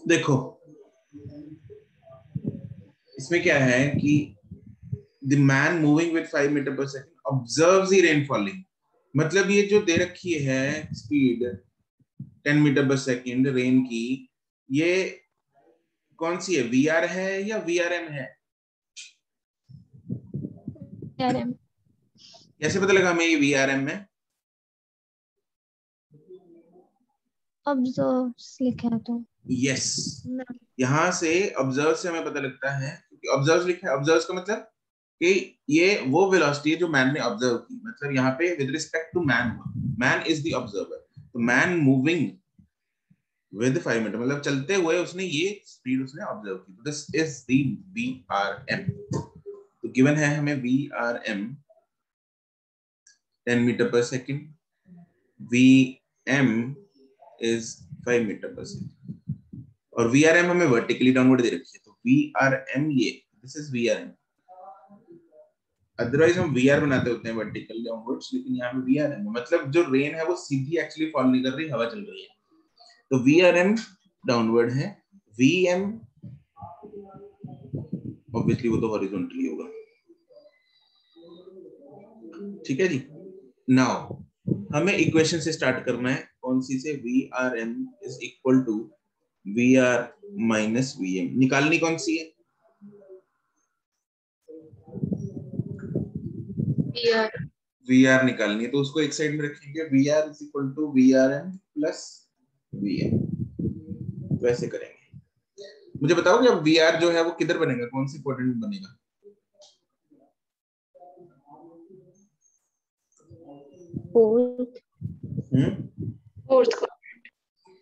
देखो इसमें क्या है कि the man moving with 5 metre per second observes the rain falling, मतलब ये जो दे रखी है speed 10 metre per second rain की, ये कौन सी है? वीआर है या वीआरएम है? आरएम। कैसे पता लगा हमें ये वीआरएम है? ऑब्जर्व्स लिखा है तो यस, यहाँ से ऑब्जर्व से हमें पता लगता है, क्योंकि ऑब्जर्व लिखा है। ऑब्जर्व का मतलब कि ये वो वेलोसिटी है जो मैन ने ऑब्जर्व की, मतलब यहाँ पे with respect to man, man is the observer. तो मैन मूविंग विद 5 मीटर मतलब चलते हुए उसने ये स्पीड उसने ऑब्जर्व की। This is the VRM. तो गिवन है हमें VRM 10 metre per second, VM is 5 metre per second, और वीआरएम हमें वर्टिकली डाउनवर्ड दे रखी है। तो वीआरएम ये दिस इज वीआरएम। अदरवाइज हम वीआर बनाते होते हैं वर्टिकल डाउनवर्ड्स, लेकिन यहाँ पे वीआरएम है, मतलब जो रेन है वो सीधी एक्चुअली फॉल नहीं कर रही, हवा चल रही है। तो वीआरएम डाउनवर्ड है, वीएम ऑब्वियसली वो तो हॉरिजॉन्टली होगा। ठीक है जी। नाउ हमें इक्वेशन से स्टार्ट करना है, कौन सी से? VRM is equal to VR minus VM. निकालनी कौन सी है? वीआर निकालनी है, तो उसको एक साइड में रखेंगे। VR is equal to VRM plus VM, वैसे करेंगे। मुझे बताओगे अब वीआर जो है वो किधर बनेगा, कौन सी क्वाड्रेंट में बनेगा?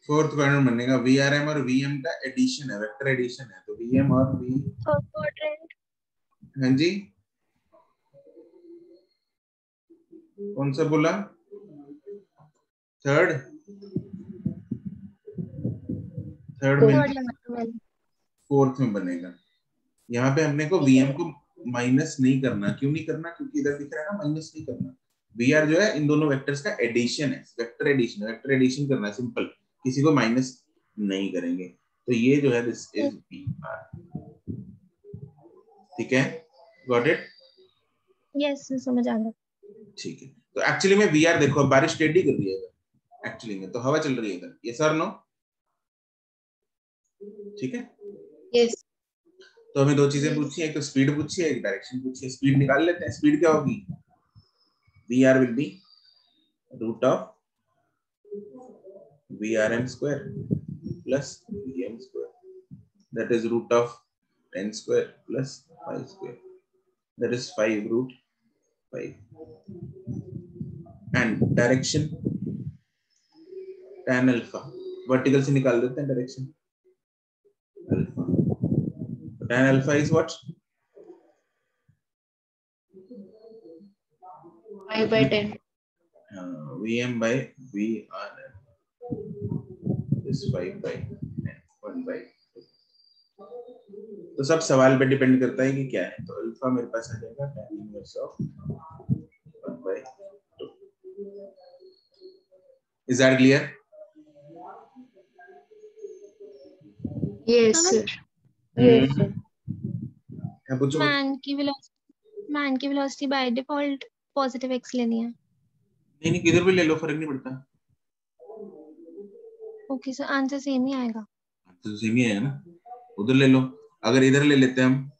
फोर्थ क्वाड्रेंट बनेगा। वीआरएम और वीएम का एडिशन है, वेक्टर एडिशन है, तो वीएम और वी क्वाड्रेंट। हाँ जी, कौन सा बोला? थर्ड में, फोर्थ में बनेगा। यहाँ पे हमने को वीएम को माइनस नहीं करना। क्यों नहीं करना? क्योंकि इधर दिख रहा है ना, माइनस नहीं करना। वीआर जो है इन दोनों वेक्टर्स का एडिशन है, वेक्टर एडिशन। वेक्टर एडिशन करना है सिंपल, किसी को माइनस नहीं करेंगे। तो ये जो है दिस इज वीआर। ठीक है, गॉट इट? यस समझ आ गया। ठीक है, तो एक्चुअली में वीआर देखो, बारिश टेढ़ी कर रही है इधर एक्चुअली में, तो हवा चल रही है इधर। यस और नो? ठीक है, यस। तो हमें दो चीजें पूछी है, एक तो स्पीड पूछी है, एक डायरेक्शन पूछी है। स्पीड निकाल लेते हैं। स्पीड क्या होगी? VR will be root of VRM square plus VM square, that is root of 10 square plus 5 square, that is 5 root 5। And direction tan alpha, vertical से निकाल देते हैं direction alpha. tan alpha is what? 5/10. Vm by Vrm is 5/10, 1/2. तो सब सवाल पे डिपेंड करता है कि क्या है। तो अल्फा मेरे पास आ जाएगा tan inverse of 1/2। Is that clear? Yes हाँ, सर। Yes, sir. पूछो। मैन की velocity by default positive x लेनी है। नहीं नहीं, किधर भी ले लो, फर्क नहीं पड़ता। ओके सर, आंसर सेम ही आएगा। तो सेम ही है ना, उधर ले लो। अगर इधर ले लेते हम,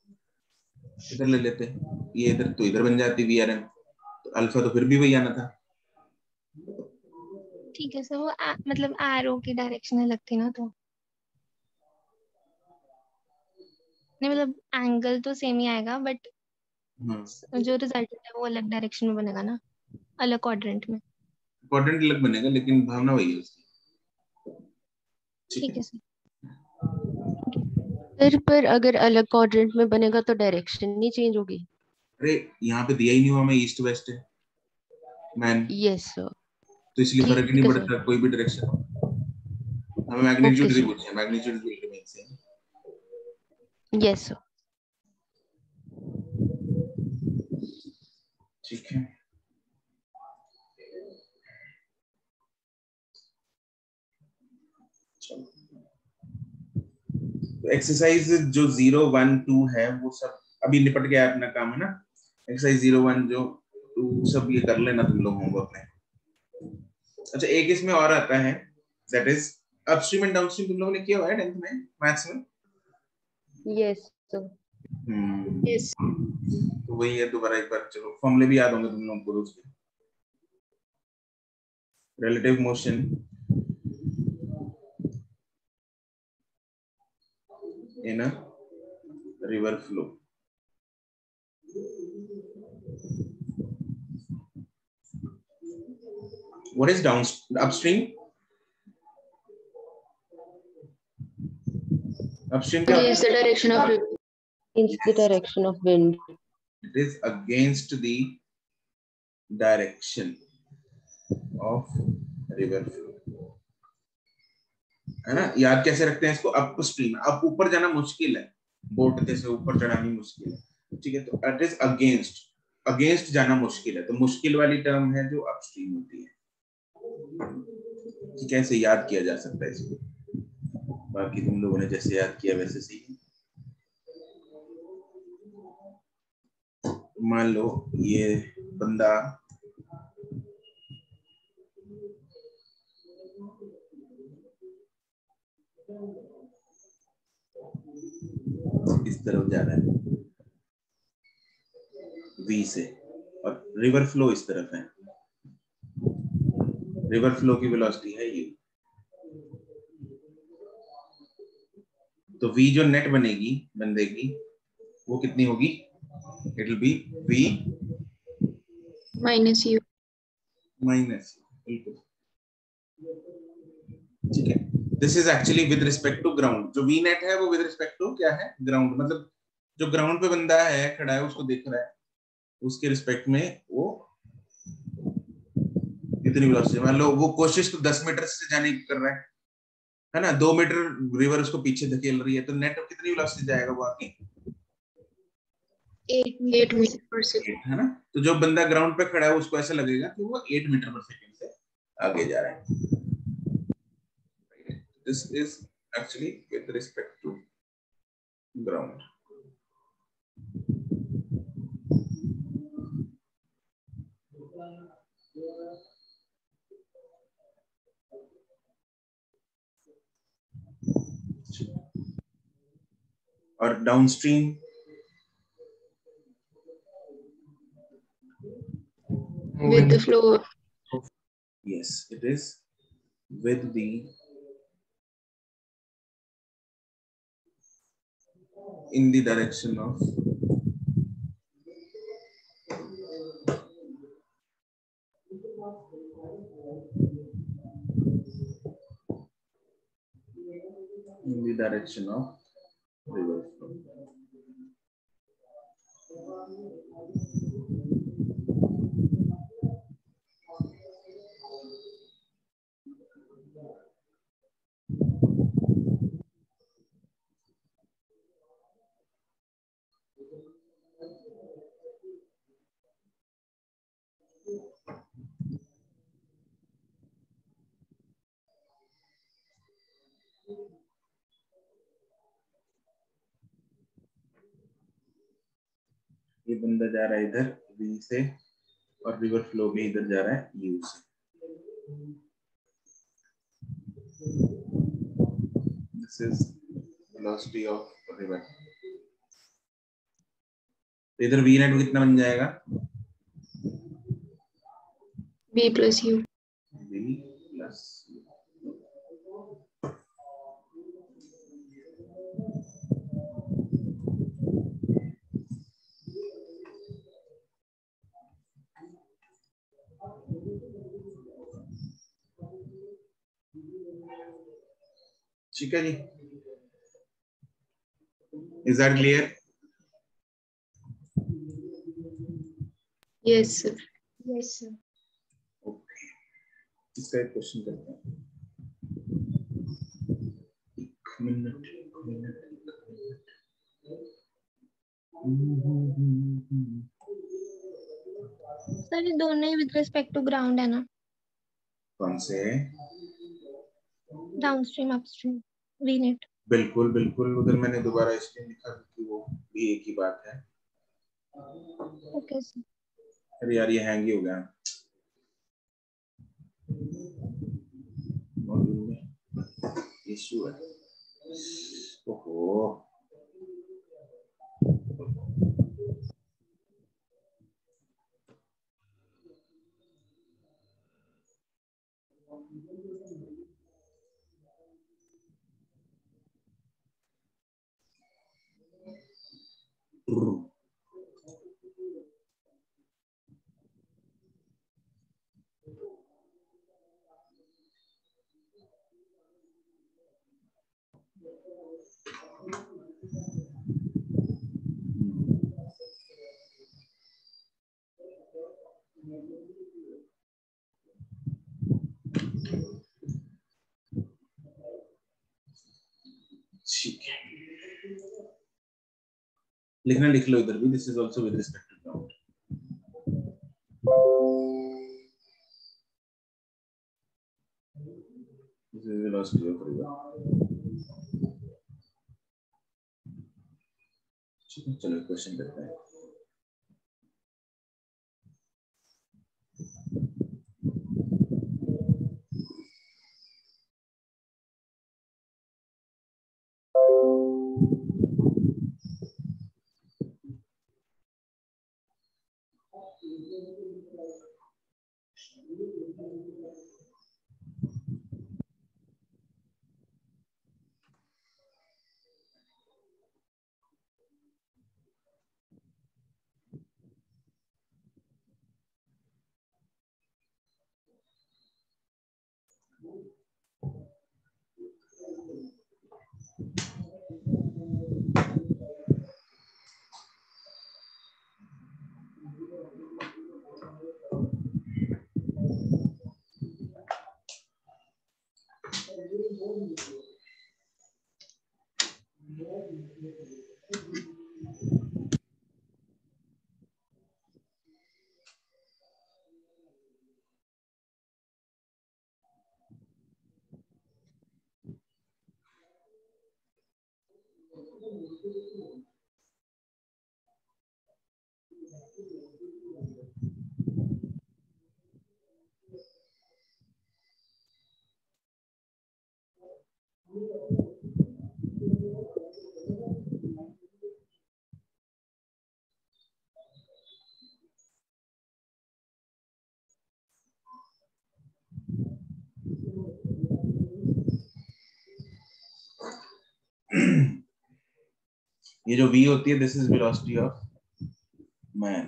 इधर ले लेते, ये इधर तो इधर बन जाती VRM, तो अल्फा तो फिर भी वही आना था। ठीक है सर, वो मतलब एरो की डायरेक्शन अलग थी ना, तो नहीं मतलब एंगल तो सेम ही आएगा, बट जो रिजल्ट है वो अलग डायरेक्शन में बनेगा ना, अलग क्वाड्रेंट में। क्वाड्रेंट अलग बनेगा लेकिन भावना वही है उसकी। ठीक है सर। सर पर अगर अलग क्वाड्रेंट में बनेगा तो डायरेक्शन नहीं चेंज होगी। अरे यहाँ पे दिया ही नहीं हुआ, मैं ईस्ट वेस्ट है मैन, यस सर। तो इसलिए फर्क ही नहीं ठीक है सर। पड़ता कोई भी डायरेक्शन। हमें ओके मैग्नीट्यूड भी सर। पूछे हैं, मैग्नीट्यूड भी रिमेन सेम। Yes sir. ठीक है। तो एक्सरसाइज जो 0, 1, 2 है वो सब अभी निपट गया अपना काम, है ना। एक्सरसाइज 0, 1 जो 2 सब ये कर लेना तुम लोग होमवर्क में। अच्छा, एक इसमें और आता है, that is upstream and downstream. तुम लोगों ने किया हुआ है 10th में मैथ्स में? Yes sir. यस। तो वही है, दोबारा एक बार चलो, फॉर्मूले भी याद होंगे तुम लोगों को उसके। Relative motion in a river flow. What is upstream? Upstream क्या Against the direction of Against the direction of wind. It is against the direction of river flow, है ना। याद कैसे रखते हैं इसको? अप स्ट्रीम, अब ऊपर जाना मुश्किल है, बोट से ऊपर चढ़ानी मुश्किल है, ठीक है। तो इट इज अगेंस्ट, अगेंस्ट जाना मुश्किल है, तो मुश्किल वाली टर्म है जो अपस्ट्रीम होती है। कि कैसे याद किया जा सकता है इसको? बाकी तुम लोगों ने जैसे याद किया वैसे सही है। मान लो ये बंदा इस तरफ जा रहा है V से, और रिवर फ्लो इस तरफ है। रिवर फ्लो की वेलोसिटी है ये। तो V जो नेट बनेगी बंदे की, वो कितनी होगी? It will be V minus u. Minus, बिल्कुल ठीक है। This is actually with respect to ground. जो V नेट है वो विद रिस्पेक्ट टू क्या है? ग्राउंड। मतलब जो ग्राउंड पे बंदा है, खड़ा है, उसको देख रहा है, उसके रिस्पेक्ट में वो कितनी वेलोसिटी। मान लो वो कोशिश तो 10 मीटर से जाने की कर रहा है ना, 2 मीटर रिवर उसको पीछे धकेल रही है, तो नेट कितनी वेलोसिटी जाएगा वो आगे? 8 meter per second. 8, है ना। तो जो बंदा ग्राउंड पे खड़ा है उसको ऐसा लगेगा कि वो 8 मीटर पर सेकंड से आगे जा रहा है। This is actually with respect to ground. और downstream With the flow. yes, it is with the in the direction of river flow. ये बंदा जा रहा है इधर V से और रिवर फ्लो भी इधर जा रहा है U से। This is velocity of river. तो इधर V नेट कितना बन जाएगा? V plus U. V plus U. ठीक है जी, is that clear? Yes, sir. Yes, sir. Okay, इसका एक क्वेश्चन करते हैं। एक मिनट। सर ये दोनों ही विद रिस्पेक्ट टू ग्राउंड है ना? कौन से? Downstream upstream V net. बिल्कुल बिल्कुल, उधर मैंने दोबारा इसलिए लिखा क्योंकि वो भी एक ही बात है। Okay sir. अरे यार ये हैंग ही हो गया मॉड्यूल में, इशू है। ओहो, ठीक है, लिखना लिख लो इधर भी। This is also with respect to ground. This is velocity of river. ठीक है, चलो क्वेश्चन करते हैं। ये जो v होती है, this is velocity of man.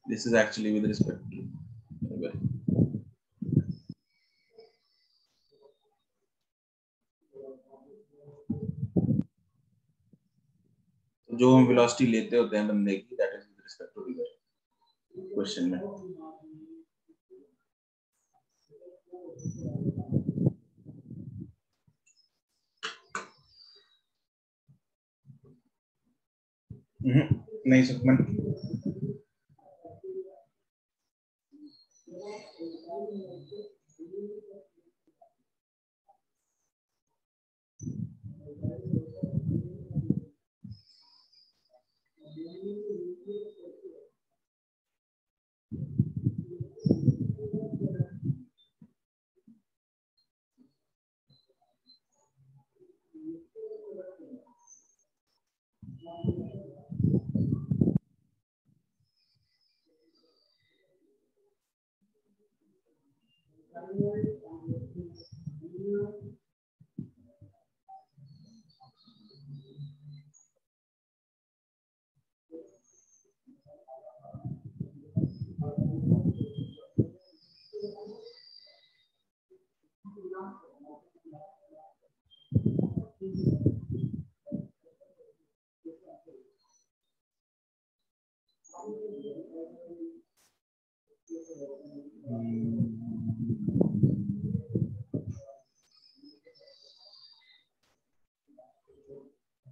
This is actually with respect to river. जो हम वेलोसिटी लेते होते हैं बंदे की, that is with respect to river question में। नहीं सुखमन,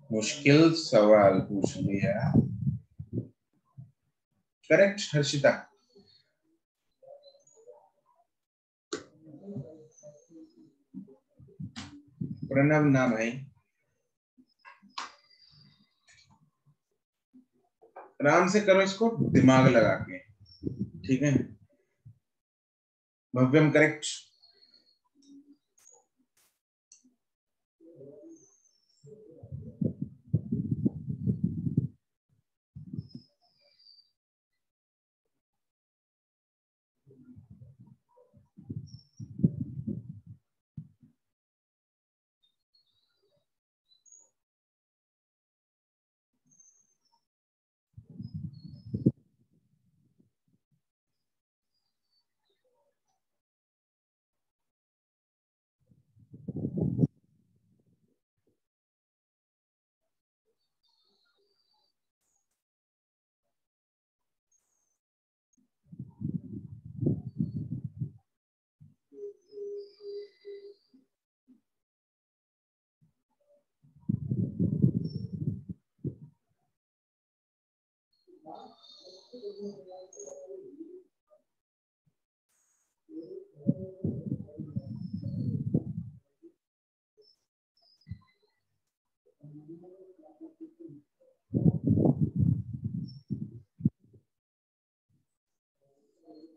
मुश्किल सवाल पूछ लिया। करेक्ट हर्षिता। प्रणव ना भाई, आराम से करो इसको दिमाग लगा के, ठीक है। भव्यम करेक्ट।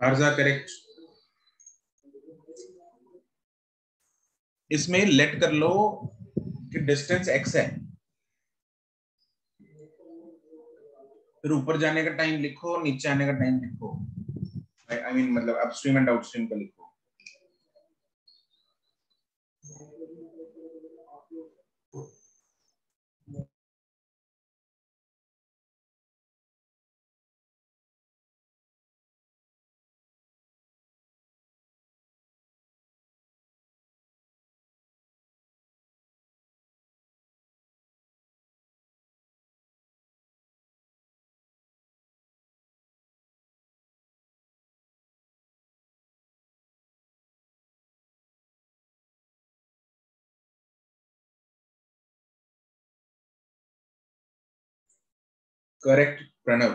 आरजा करेक्ट। इसमें लेट कर लो कि डिस्टेंस x है, फिर ऊपर जाने का टाइम लिखो, नीचे आने का टाइम लिखो। आई मीन मतलब अपस्ट्रीम एंड डाउनस्ट्रीम का लिखो। करेक्ट प्रणव।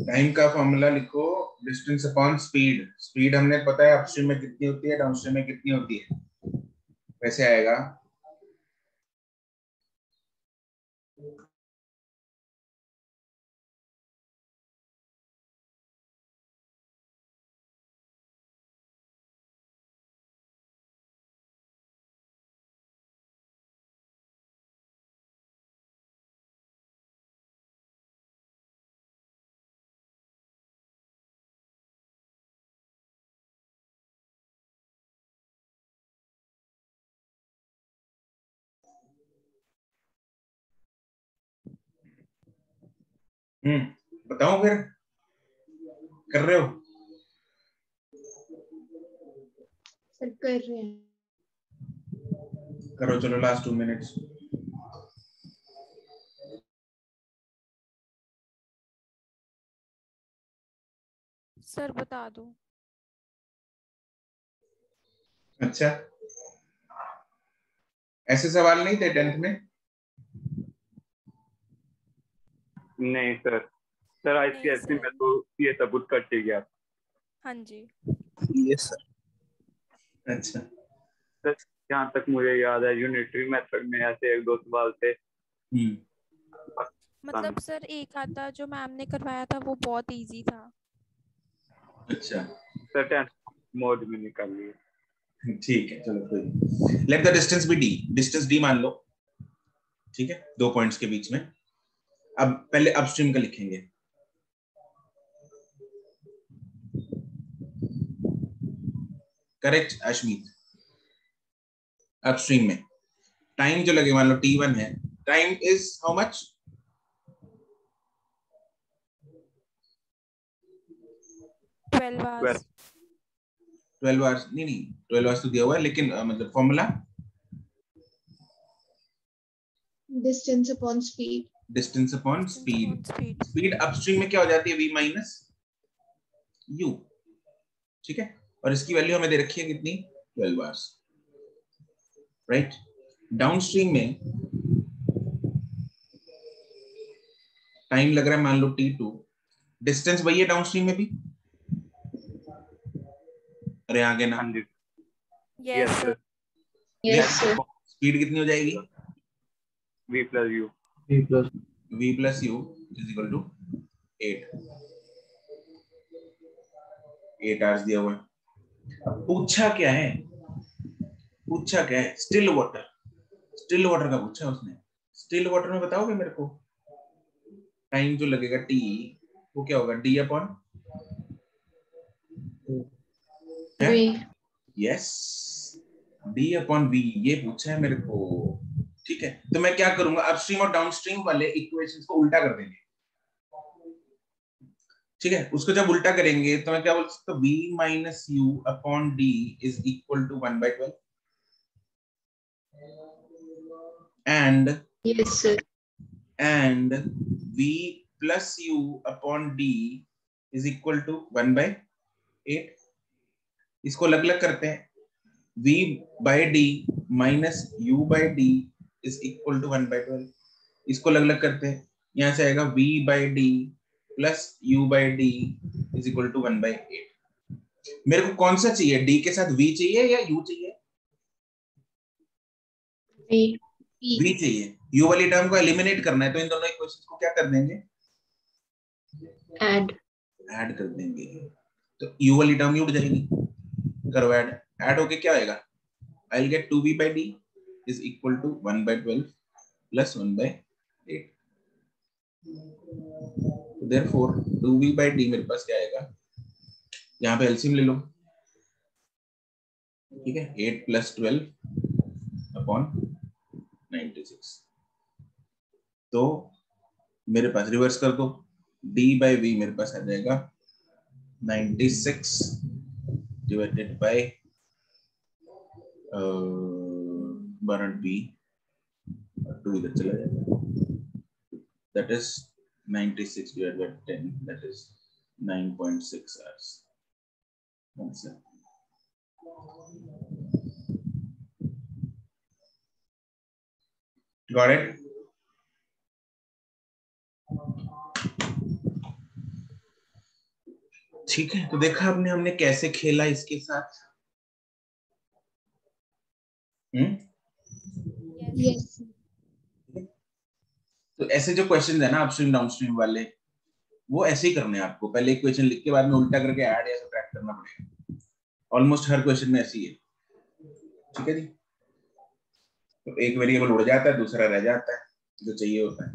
टाइम का फॉर्मूला लिखो, डिस्टेंस अपॉन स्पीड। स्पीड हमने पता है अपस्ट्रीम में कितनी होती है, डाउनस्ट्रीम में कितनी होती है, वैसे आएगा। बताओ फिर, कर रहे हो? सर कर रहे हैं। करो चलो, लास्ट 2 मिनट्स। सर बता दो। अच्छा, ऐसे सवाल नहीं थे 10th में? नहीं सर, सर आईसीएसई में तो ये सब कुछ कट ही गया। हाँ जी। Yes sir. अच्छा, सर जहाँ तक मुझे याद है यूनिटरी मेथड में ऐसे 1-2 सवाल थे। मतलब सर एक आता जो मैम ने करवाया था वो बहुत इजी था। अच्छा सर 10th मोड में निकाल लिए। ठीक है, चलो कोई। Let the distance be D. Distance D मान लो, ठीक है, 2 पॉइंट्स के बीच में। अब पहले अपस्ट्रीम का लिखेंगे। करेक्ट अश्मीत। अपस्ट्रीम में टाइम जो लगे, मान लो t1 है, time is how much? 12 hours. 12 hours नहीं 12 आवर्स तो दिया हुआ है, लेकिन मतलब formula distance upon speed. Distance upon speed. Speed upstream में क्या हो जाती है, v माइनस u, ठीक है। और इसकी वैल्यू हमें दे रखी है कितनी, 12 आवर्स, राइट। डाउनस्ट्रीम में टाइम लग रहा है मान लो t2, डिस्टेंस वही है डाउनस्ट्रीम में भी, अरे आगे ना, हाँ जी Yes, sir. Yes sir. Speed कितनी हो जाएगी, v plus u v plus u is equal to 8 hours दिया हुआ है। अब पूछा क्या है, स्टिल वाटर का पूछा उसने। स्टिल वाटर में बताओगे मेरे को टाइम जो लगेगा t, वो क्या होगा, d upon V. Yes, d upon v, ये पूछा है मेरे को, ठीक है। तो मैं क्या करूंगा, अपस्ट्रीम और डाउनस्ट्रीम वाले इक्वेशंस को उल्टा कर देंगे, ठीक है। उसको जब उल्टा करेंगे तो मैं क्या बोल सकता हूँ, v minus u upon d is equal to 1/12 yes sir. and v plus u upon d is equal to 1/8। इसको अलग अलग करते हैं, v by d minus u by d is equal to 1/12। इसको अलग अलग करते हैं, यहां से आएगा v by d plus u by d is equal to 1/8। मेरे को कौन सा चाहिए, d के साथ v चाहिए या u चाहिए, वी। v चाहिए। u वाली टर्म को एलिमिनेट करना है, तो इन दोनों इक्वेशंस को क्या कर देंगे, ऐड कर देंगे, तो u वाली टर्म उड़ जाएगी, करो ऐड होके क्या आएगा, I will get 2v by d is equal to 1/12 plus 1/8। therefore 2v by d मेरे पास क्या आएगा, यहाँ पे एलसीएम ले लो, ठीक है, 8 plus 12 अपॉन 96। तो मेरे पास रिवर्स कर दो, d by v मेरे पास आ जाएगा 96 डिवाइडेड बाय बरंट b, 2 इधर चला जाएगा, that is 96 divided by 10, that is 9.6 hours answer। got it? ठीक है, तो देखा आपने हमने कैसे खेला इसके साथ। यस। तो ऐसे जो क्वेश्चन है ना अपस्ट्रीम डाउनस्ट्रीम वाले, वो ऐसे ही करने हैं आपको, पहले इक्वेशन लिख के बाद में उल्टा करके ऐड या सब्ट्रैक्ट करना पड़ेगा, ऑलमोस्ट हर क्वेश्चन में ऐसे ही है, ठीक है जी। तो एक वेरिएबल उड़ जाता है, दूसरा रह जाता है, जो चाहिए होता है।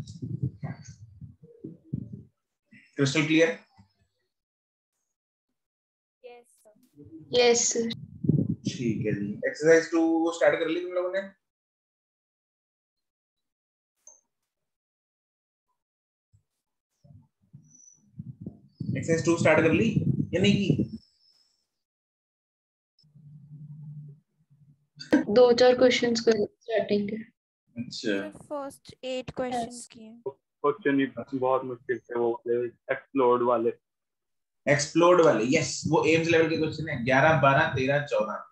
Crystal clear? Yes sir. ठीक है जी। एक्सरसाइज 2 स्टार्ट कर ली तुम लोगों ने? एक्सरसाइज 2 स्टार्ट कर ली या नहीं की? 2-4 क्वेश्चंस कर स्टार्टिंग के। अच्छा, फर्स्ट 8 क्वेश्चंस किए। क्वेश्चन ही बहुत मुश्किल थे वो एक्सप्लोड वाले। एक्सप्लोड वाले, यस, वो एम्स लेवल के क्वेश्चन है, 11 12 13 14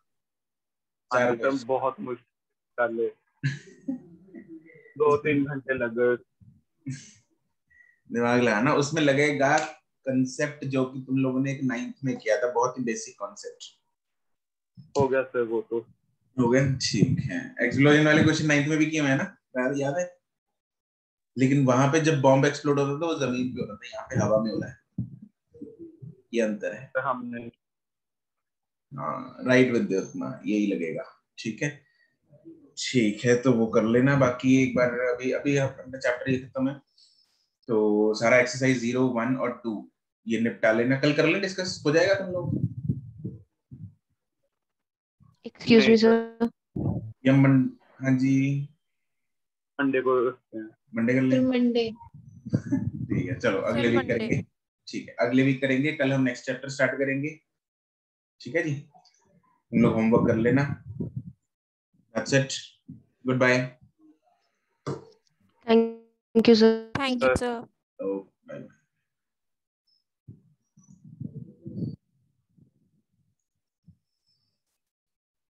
चार एकदम बहुत मुश्किल कर ले 2-3 घंटे लग गए। दिमाग लगाना, उसमें लगेगा कंसेप्ट जो कि तुम लोगों ने एक 9th में किया था, बहुत ही बेसिक कॉन्सेप्ट। हो गया सर, वो तो हो गया, ठीक है। एक्सप्लोजन वाले क्वेश्चन 9th में भी किए हुए हैं ना, याद है? लेकिन वहां पे जब बॉम्ब एक्सप्लोड होता था वो जमीन पे होता था, यहाँ पे हवा में हो रहा है, ये अंतर है। तो हमने राइट विद उतना यही लगेगा, ठीक है। ठीक है, तो वो कर लेना, बाकी एक बार अभी अभी अपना चैप्टर ये खत्म है, तो सारा एक्सरसाइज 0 1 और 2 ये निपटा लेना, कल कर लें, डिस्कस हो जाएगा तुम लोग। Excuse me sir. या हाँ जी, मंडे को मंडे कर लें, मंडे। ठीक है, चलो अगले वीक करेंगे। ठीक है, अगले वीक करेंगे, कल हम नेक्स्ट चैप्टर स्टार्ट करेंगे। ठीक है जी, तुम लोग होमवर्क कर लेना। That's it, good bye. Thank you sir. Thank you sir. Bye.